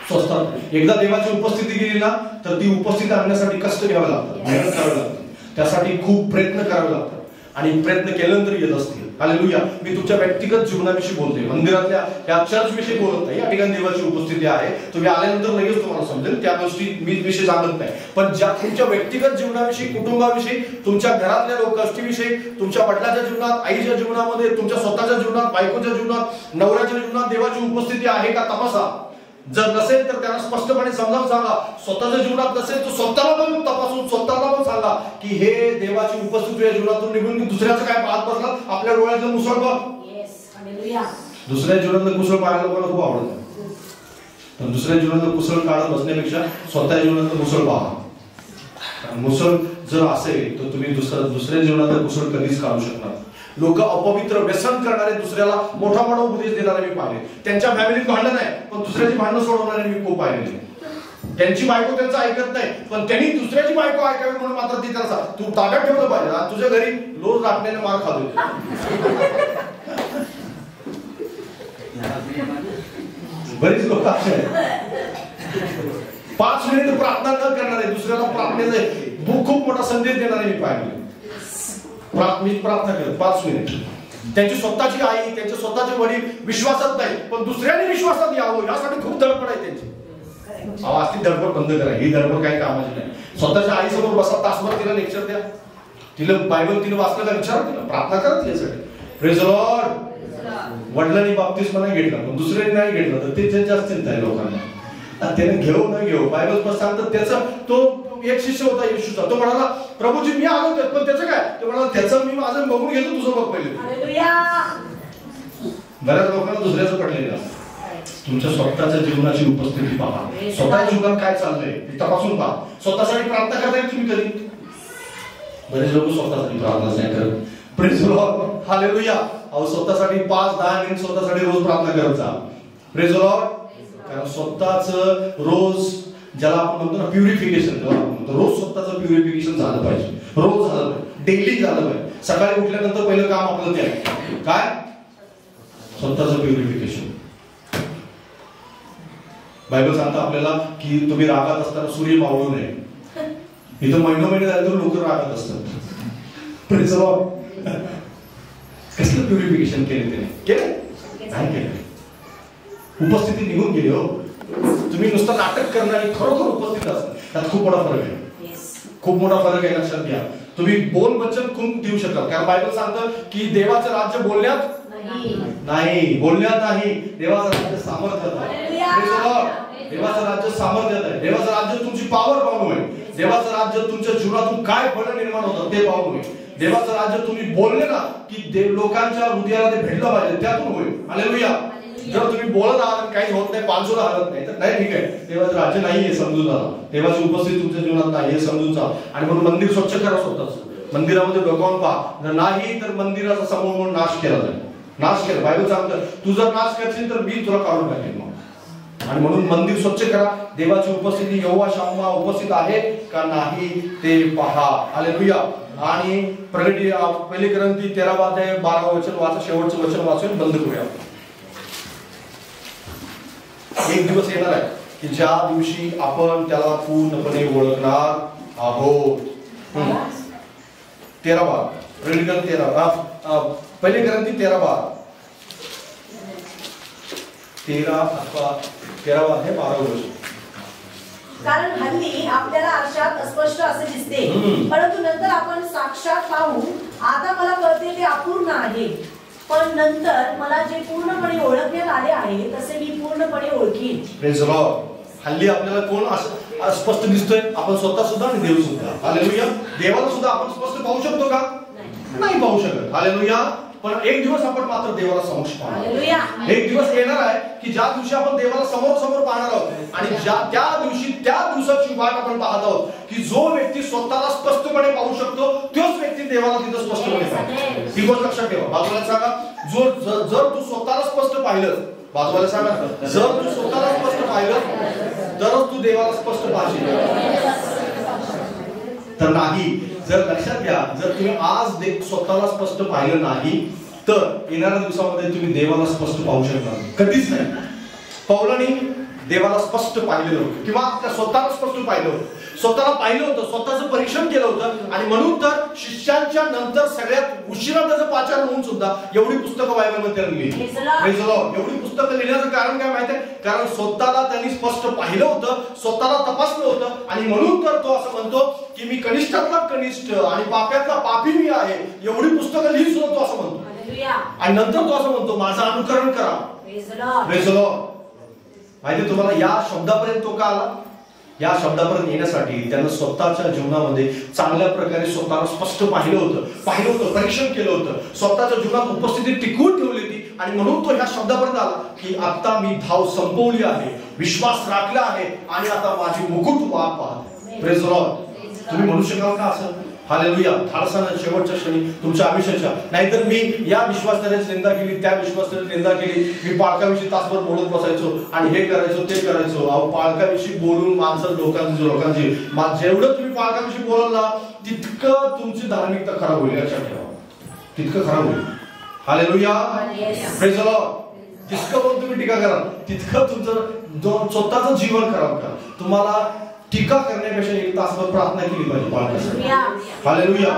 स्वस्तात एकदा देवाची उपस्थिती गेली ना, तर ती उपस्थिती आणण्यासाठी कष्ट घ्यावे लागतात, मेहनत करावी लागते, त्यासाठी खूप प्रयत्न करावे लागतात, आणि प्रयत्न केल्यानंतर येत असतील. हालेलुया. मी तुमच्या व्यक्तिगत जीवनाविषयी बोलते, मंदिरातल्या या चर्च विषयी बोलत नाही. या ठिकाणी देवाची उपस्थिती आहे, तुम्ही आल्यानंतर लगेच तुम्हाला समजेल, त्या गोष्टी मी विषय सांगत नाही. पण ज्या तुमच्या व्यक्तिगत जीवनाविषयी, कुटुंबाविषयी, तुमच्या घरातल्या गोष्टीविषयी, तुमच्या वडिलांच्या जीवनात, आईच्या जीवनामध्ये, तुमच्या स्वतःच्या जीवनात, बायकोच्या जीवनात, नवऱ्याच्या जीवनात देवाची उपस्थिती आहे का तपासा. जर नसेल तर त्यांना स्पष्टपणे समजावून सांगा. स्वतःच्या जीवनात नसेल तर स्वतःला पण तपासून स्वतःला पण सांगा की हे देवाची उपस्थिती या जीवनातून निघून की दुसऱ्याचं काय पाहत बसला, आपल्या डोळ्यातलं मुसळ बघ. दुसऱ्या जीवनातलं कुसळ पाहायला लोकांना खूप आवडतं, पण दुसऱ्या जीवनातलं कुसळ काढत बसण्यापेक्षा स्वतः जीवनातलं मुसळ पहा. मुसळ जर असेल तर तुम्ही दुसऱ्या जीवनातलं कुसळ कधीच काढू शकणार. लोक अपवित्र व्यसन करणारे, दुसऱ्याला मोठा मोठा उपदेश देणारे मी पाहिले. त्यांच्या फॅमिलीत भांडण आहे, पण दुसऱ्याची भांडणं सोडवणारे मी खूप पाहिले. त्यांची बायको त्यांचं ऐकत नाही, पण त्यांनी दुसऱ्याची बायको ऐकावी म्हणून मात्र ती त्याला तू ताब्यात ठेवलं पाहिजे. आणि तुझ्या घरी रोज राखण्याने मार खातो. बरीच लोक असे आहेत, 5 मिनिट प्रार्थना न करणारे, दुसऱ्याला प्रार्थनेचा खूप मोठा संदेश देणारे मी पाहिले. मी प्रार्थना करत 5 मिनिट. त्यांची स्वतःची आई, त्यांचे स्वतःचे वडील विश्वासात नाही, पण दुसऱ्याने विश्वासात यावं यासाठी खूप धडपड आहे त्यांची. आज ती धडपड बंद करा, ही धडपड काही कामाची नाही. स्वतःच्या आई समोर बसा, तासभर तिला लेक्चर द्या, तिला बायबल तिने वाचलं का विचारा, तिला प्रार्थना करा तिच्यासाठी. Praise the Lord. वडिलांनी बाप्तिस्मा नाही घेतला, पण दुसऱ्याने नाही घेतलं तर ते जास्त चिंता आहे लोकांना. त्याने घेऊ न घेऊ, बायबल पण सांगतात. त्याचा तो एक शिष्य होता येशूचा, तो म्हणाला प्रभूजी मी आलो, पण त्याचं काय, ते म्हणाला त्याचं मी माझं बघून घेतो, तुझं बघ पहिले. बऱ्याच लोकांना दुसऱ्याचं पडलेलं. तुमच्या स्वतःच्या जीवनाची उपस्थिती पहा, स्वतःच्या जीवनात काय चाललंय ते तपासून पहा. स्वतःसाठी प्रार्थना करताय तुम्ही कधी? बरेच लोक स्वतःसाठी प्रार्थना नाही करत. Praise the Lord. हालेलुया. अहो स्वतःसाठी 5-10 मिनिट स्वतःसाठी रोज प्रार्थना करत जा. Praise the Lord. कारण स्वतःच रोज, ज्याला आपण म्हणतो ना प्युरिफिकेशन, रोज स्वतःचं प्युरिफिकेशन झालं पाहिजे, रोज झालं पाहिजे, डेली झालं पाहिजे. सकाळी उठल्यानंतर पहिलं काम आपलं ते आहे काय? स्वतःचं प्युरिफिकेशन. बायबल सांगतं आपल्याला की तुम्ही रागात असताना सूर्य मावळू नये. इथं महिनोमहिने झाले तर लोक रागात असतात. Praise the Lord. कसलं प्युरिफिकेशन केलं त्याने? नाही केलं. उपस्थिती निघून गेली. हो, तुम्ही नुसतं नाटक करणं आणि खरोखर उपस्थित असणं त्यात खूप मोठा फरक आहे. खूप मोठा फरक आहे, लक्षात घ्या. तुम्ही बोल वचन खूप देऊ शकाल, कारण बायबल सांगतं की देवाचं राज्य बोलण्यात नाही, बोलण्यात नाही, देवाचं राज्य सामर्थ्यात आहे. देवाचं राज्य सामर्थ्यात आहे. देवाचं राज्य तुमची पॉवर पाहून होईल. देवाचं राज्य तुमच्या जीवनातून काय फळ निर्माण होतं ते पाहून होईल. देवाचं राज्य तुम्ही बोलले ना की लोकांच्या हृदयाला ते भेटलं पाहिजे, त्यातून होईल. हालेलुया. जर तुम्ही बोलत आहात काही होत नाही, पांचोला हरत नाही, तर नाही ठीक आहे, देवाचं राज्य नाहीये समजून जा. देवाची उपस्थिती तुमच्या जीवनात नाही हे समजून जा. आणि म्हणून मंदिर स्वच्छ करा स्वतःच. मंदिरामध्ये डोकावून पहा, जर नाही तर मंदिराचा समूह म्हणून नाश केला जाईल. नाश केला. बायबल सांगतं तू जर नाश करशील तर मी तुला काढून टाकेन. आणि म्हणून मंदिर स्वच्छ करा. देवाची उपस्थिती यहोवा शाम्मा उपस्थित आहे का नाही ते पहा. हालेलुया. आणि पहिली ग्रंथी 13:12 वचन वाचा. शेवटचं वचन वाचून बंद करूया. एक दिवस येणार आहे की ज्या दिवशी आपण त्याला पूर्णपणे ओळखणार आहोत. 13:12 पहिली ग्रंथी 13:12 हे 12 वर्ष. कारण हल्ली आपल्याला आरशात अस्पष्ट असे दिसते, परंतु नंतर आपण साक्षात पाहू. आता मला कळते ते अपूर्ण आहे, पण नंतर मला जे पूर्णपणे ओळखण्यात आले आहे तसे मी पूर्णपणे ओळखीन. Praise the Lord. हल्ली आपल्याला कोण स्पष्ट दिसतोय? आपण स्वतः सुद्धा आणि देव सुद्धा. हालेलुया. देवाला सुद्धा आपण स्पष्ट पाहू शकतो का? नाही पाहू शकत. हालेलुया. पण एक दिवस आपण मात्र देवाला समक्ष पाहणार. एक दिवस येणार आहे की ज्या दिवशी आपण देवाला समोर समोर पाहणार आहोत, आणि त्या दिवशी त्या दिवसाची वाट आपण पाहत आहोत की जो व्यक्ती स्वतःला स्पष्टपणे पाहू शकतो तोच व्यक्ती देवाला तिथं स्पष्टपणे पाहतो. ही गोष्ट लक्षात ठेवा. बाजूला सांगा, जर तू स्वतःला स्पष्ट पाहिलं, बाजूला सांगा, जर तू स्वतःला स्पष्ट पाहिलं तरच तू देवाला स्पष्ट पाहशील. तर नाही, जर लक्षात घ्या, जर तुम्ही आज स्वतःला स्पष्ट पाहिलं नाही तर येणाऱ्या दिवसामध्ये तुम्ही देवाला स्पष्ट पाहू शकणार कधीच नाही. पौलानी देवाला स्पष्ट पाहिलेलं होतं किंवा त्या स्वतःला स्पष्ट पाहिलं होतं, स्वतःला पाहिलं होतं, स्वतःचं परीक्षण केलं होतं. आणि म्हणून तर शिष्यांच्या नंतर सगळ्यात उशिरा त्याचं पाचार होऊन सुद्धा एवढी पुस्तकं बायबलमध्ये लिहिली. एवढी पुस्तकं लिहिण्याचं कारण काय माहिती आहे? कारण स्वतःला त्यांनी स्पष्ट पाहिलं होतं, स्वतःला तपासलं होतं. आणि म्हणून तर तो असं म्हणतो की मी कनिष्ठातला कनिष्ठ आणि पाप्यातला पापी मी आहे. एवढी पुस्तकं लिहिली सुद्धा तो असं म्हणतो. आणि नंतर तो असं म्हणतो माझं अनुकरण करा. Praise the Lord. माहिती तुम्हाला या शब्दापर्यंत तो का आला? या शब्दापर्यंत येण्यासाठी त्यानं स्वतःच्या जीवनामध्ये चांगल्या प्रकारे स्वतःला स्पष्ट पाहिलं होतं, परीक्षण केलं होतं, स्वतःच्या जीवनात उपस्थिती टिकवून ठेवली होती. आणि म्हणून तो या शब्दापर्यंत आला की आता मी धाव संपवली आहे, विश्वास राखला आहे आणि आता माझी मुकुट वाट पाहते. Praise the Lord. तुम्ही म्हणू शकाल का असं? हालेलुया. धाडसानं शेवटच्या क्षणी तुमच्या आयुष्याच्या, नाहीतर मी या विश्वासाची निंदा केली, त्या विश्वासाची निंदा केली, मी पाळकाविषयी तासभर बोलत बसायचो आणि हे करायचो ते करायचो. अहो, पाळकाविषयी बोलून माणसं लोकांची जेवढं तुम्ही पाळकाविषयी बोलाल ना तितकं तुमची धार्मिकता खराब होईल. लक्षात ठेवा, तितकं खराब होईल. हालेलुया. Praise the Lord. जितकं पण तुम्ही टीका कराल तितकं तुमचं स्वतःचं जीवन खराब करा. तुम्हाला टीका करण्यापेक्षा एक तासभर प्रार्थना केली पाहिजे पालकासाठी. हालेलुया.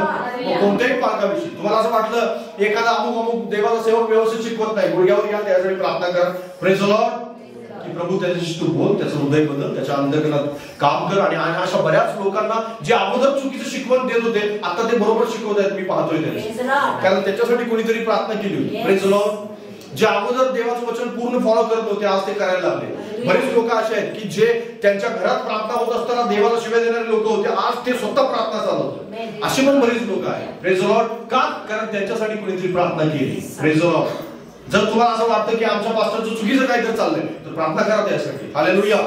कोणत्याही पालकाविषयी तुम्हाला असं वाटलं एखादा अमुक देवाचा सेवक व्यवस्थित शिकवत नाही, गुडघ्यावर या त्यासाठी प्रार्थना कर. Praise the Lord. की प्रभू त्याच्याशी तू बोल, त्याचं हृदय बदल, त्याच्या अंतर्गत काम कर. आणि अशा बऱ्याच लोकांना जे अगोदर चुकीचं शिकवण देत होते आता ते बरोबर शिकवत आहेत. मी पाहतोय त्याला, कारण त्याच्यासाठी कोणीतरी प्रार्थना केली होती. Praise the Lord. जे अगोदर देवाचं वचन पूर्ण फॉलो करत होते आज ते करायला लागले. बरेच लोक असे आहेत की जे त्यांच्या घरात प्रार्थना होत असताना देवाला शिव्या देणारे लोक होते, आज ते स्वतः प्रार्थना चालवतात. असे पण बरेच लोक आहेत. Praise the Lord. का? कारण त्यांच्यासाठी कोणीतरी प्रार्थना केली. Praise the Lord. जर तुम्हाला असं वाटतं की आमच्या पास्टरचं चुकीचं काहीतरी चाललंय तर प्रार्थना करा त्यासाठी. Hallelujah.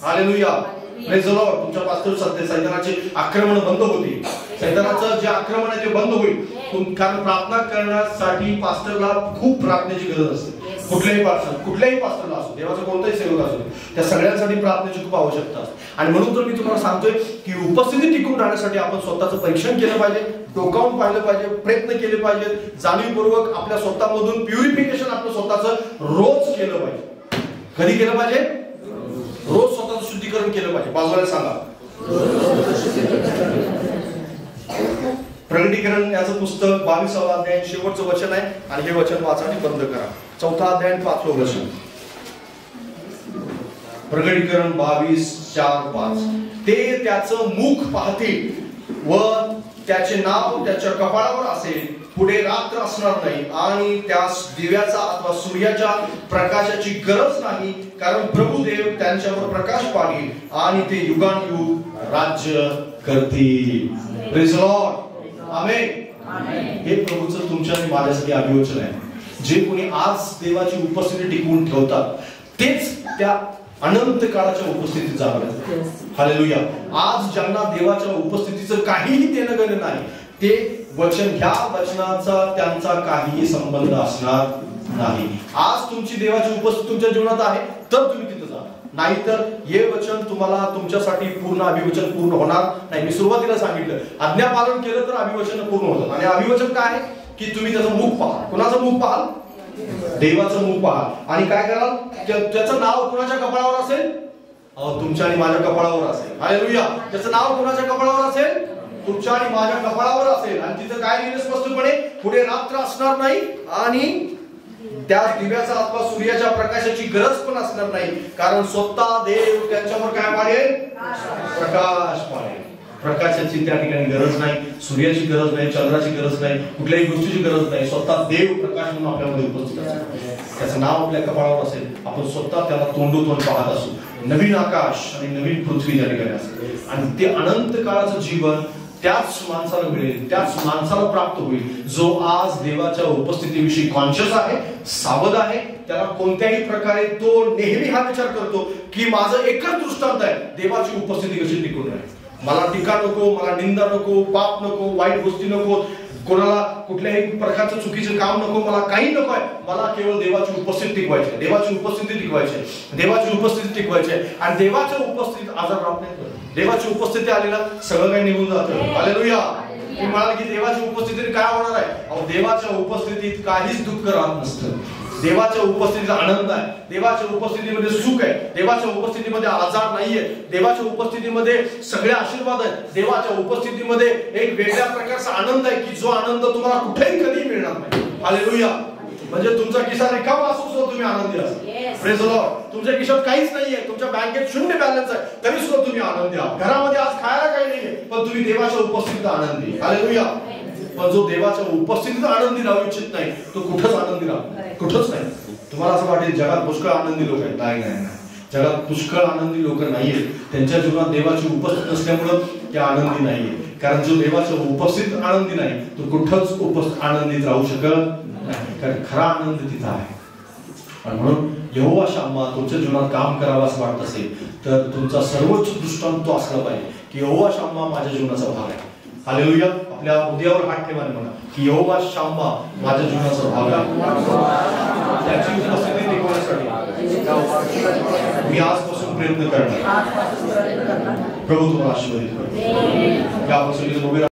Hallelujah. Praise the Lord. तुमच्या पास्टर सध्या सैतानाचे आक्रमण बंद होतील. सैतानाचं जे आक्रमण आहे ते बंद होईल. कारण प्रार्थना करण्यासाठी पास्टरला खूप प्रार्थनेची गरज असते. कुठल्याही पास्टरला असो, देवाचा कोणताही सेवक असो, त्या सगळ्यांसाठी प्रार्थनेची खूप आवश्यकता असते. आणि म्हणून तर मी तुम्हाला सांगतोय की उपस्थिती टिकून राहण्यासाठी आपण स्वतःचं परीक्षण केलं पाहिजे, डोकावून पाहिलं पाहिजे, प्रयत्न केले पाहिजे, जाणीवपूर्वक आपल्या स्वतःमधून प्युरिफिकेशन आपलं स्वतःचं रोज केलं पाहिजे. कधी केलं पाहिजे? रोज स्वतःचं शुद्धीकरण केलं पाहिजे. बाजूला सांगा. प्रगटीकरण याचं पुस्तक 22वा अध्याय शेवटचं वचन आहे आणि हे वचन वाचणे बंद करा. 4था अध्याय 5वं वचन. प्रगटीकरण 22:4-5. ते त्याचं मुख पाहतील व त्याचे नाव त्याच्या कपाळावर असेल, पुढे रात्र असणार नाही आणि त्यास दिव्याचा अथवा सूर्याच्या प्रकाशाची गरज नाही, कारण प्रभुदेव त्यांच्यावर प्रकाश पाडील आणि ते युगानुयुग राज्य करतील. Praise the Lord. आमेन. हे प्रभूचं तुमच्या आणि माझ्यासाठी अभिवचन आहे. जे कोणी आज देवाची उपस्थिती टिकवून ठेवतात तेच त्या अनंत काळाच्या उपस्थितीत जाणार. हालेलुया. आज ज्यांना देवाच्या उपस्थितीचं काहीही देणं घेणं नाही ते वचन, ह्या वचनाचा त्यांचा काहीही संबंध असणार नाही. आज तुमची देवाची उपस्थिती तुमच्या जीवनात आहे तर तुम्ही तिथं जा, नाहीतर हे वचन तुम्हाला तुमच्यासाठी पूर्ण अभिवचन पूर्ण होणार नाही. मी सुरुवातीला सांगितलं आज्ञा पालन केलं तर अभिवचन पूर्ण होतं. आणि अभिवचन काय आहे की तुम्ही त्याचं मुख पहा. कोणाचं मुख पाहाल? देवाचं मुख पहा. आणि काय कराल? त्याचं नाव कोणाच्या कपाळावर असेल? तुमच्या आणि माझ्या कपाळावर असेल. हालेलुया. त्याचं नाव कोणाच्या कपाळावर असेल? तुमच्या आणि माझ्या कपाळावर असेल. आणि तिथं काय लिहिलं स्पष्टपणे? पुढे रात्र असणार नाही आणि त्या दिव्याचा अथवा सूर्याच्या प्रकाशाची गरज पण असणार नाही, कारण स्वतः देव त्यांच्यावर काय पाडेल? प्रकाश पाडेल. प्रकाशाची त्या ठिकाणी गरज नाही, सूर्याची गरज नाही, चंद्राची गरज नाही, कुठल्याही गोष्टीची गरज नाही. स्वतः देव प्रकाश म्हणून आपल्यामध्ये उपस्थित असेल. त्याचं नाव आपल्या कपाळावर असेल. आपण स्वतः त्याला तोंडोतोंड पाहत असू. नवीन आकाश आणि नवीन पृथ्वी त्या ठिकाणी असेल आणि ते अनंत काळाचं जीवन त्याच माणसाला मिळेल, त्याच माणसाला प्राप्त होईल जो आज देवाच्या उपस्थितीविषयी कॉन्शियस आहे, सावध आहे. त्याला कोणत्याही प्रकारे तो नेहमी हा विचार करतो की माझं एकच दृष्टांत आहे, देवाची उपस्थिती कशी टिकून राहील. मला टीका नको, मला निंदा नको, पाप नको, वाईट गोष्टी नको, कोणाला कुठल्याही प्रकारचं चुकीचं काम नको, मला काही नको आहे. मला केवळ देवाची उपस्थिती टिकवायची, देवाची उपस्थिती टिकवायची, देवाची उपस्थिती टिकवायची. आणि देवाच्या उपस्थितीत आजार राहत नाही. देवाची उपस्थिती आली ना सगळं काही निघून जातं. हालेलुया. मी म्हणाल की देवाची उपस्थितीत काय होणार आहे? अहो, देवाच्या उपस्थितीत काहीच दुःख राहत नसतं. देवाच्या उपस्थितीत आनंद आहे, देवाच्या उपस्थितीमध्ये सुख आहे, देवाच्या उपस्थितीमध्ये आजार नाहीये, देवाच्या उपस्थितीमध्ये सगळे आशीर्वाद आहेत, देवाच्या उपस्थितीमध्ये एक वेगळ्या प्रकारचा आनंद आहे की जो आनंद तुम्हाला कुठेही कधी मिळणार नाही. हालेलुया. म्हणजे तुमचा खिसा रिकामा असो सुद्धा तुम्ही आनंदी असाल. Praise the Lord. तुमच्या खिशात काहीच नाहीये, तुमच्या बँकेत शून्य बॅलन्स आहे, तरी सुद्धा तुम्ही आनंदी आहात. घरामध्ये आज खायला काही नाहीये, पण तुम्ही देवाच्या उपस्थितीत आनंदी. हालेलुया. पण जो देवाच्या उपस्थितीत आनंदी राहू इच्छित नाही तो कुठंच आनंदी राहतो, कुठंच नाही. तुम्हाला असं वाटेल जगात पुष्कळ आनंदी लोक आहेत. नाही नाही, जगात पुष्कळ आनंदी लोक नाहीयेत. त्यांच्या जीवनात देवाची उपस्थिती नसल्यामुळं ते आनंदी नाहीये. कारण जो देवाच्या उपस्थितीत आनंदी नाही तो कुठंच आनंदीत राहू शकत नाही. कारण खरा आनंद तिथं आहे. आणि म्हणून यहोवा शाम्मा तुमच्या जीवनात काम करावं असं वाटत असेल तर तुमचा सर्वोच्च दृष्टांत तो असला पाहिजे की यहोवा शाम्मा माझ्या जीवनाचा भाग आहे. हालेलुया. आपल्या हृदयावर हात ठेवा आणि म्हणा की यहोवा शाम्मा माझ्या जीवनाचा भाग आहे. त्याची उपस्थिती टिकवण्यासाठी मी आजपासून प्रयत्न करणार. प्रभू तुम्हाला आशीर्वादित करो. यापासून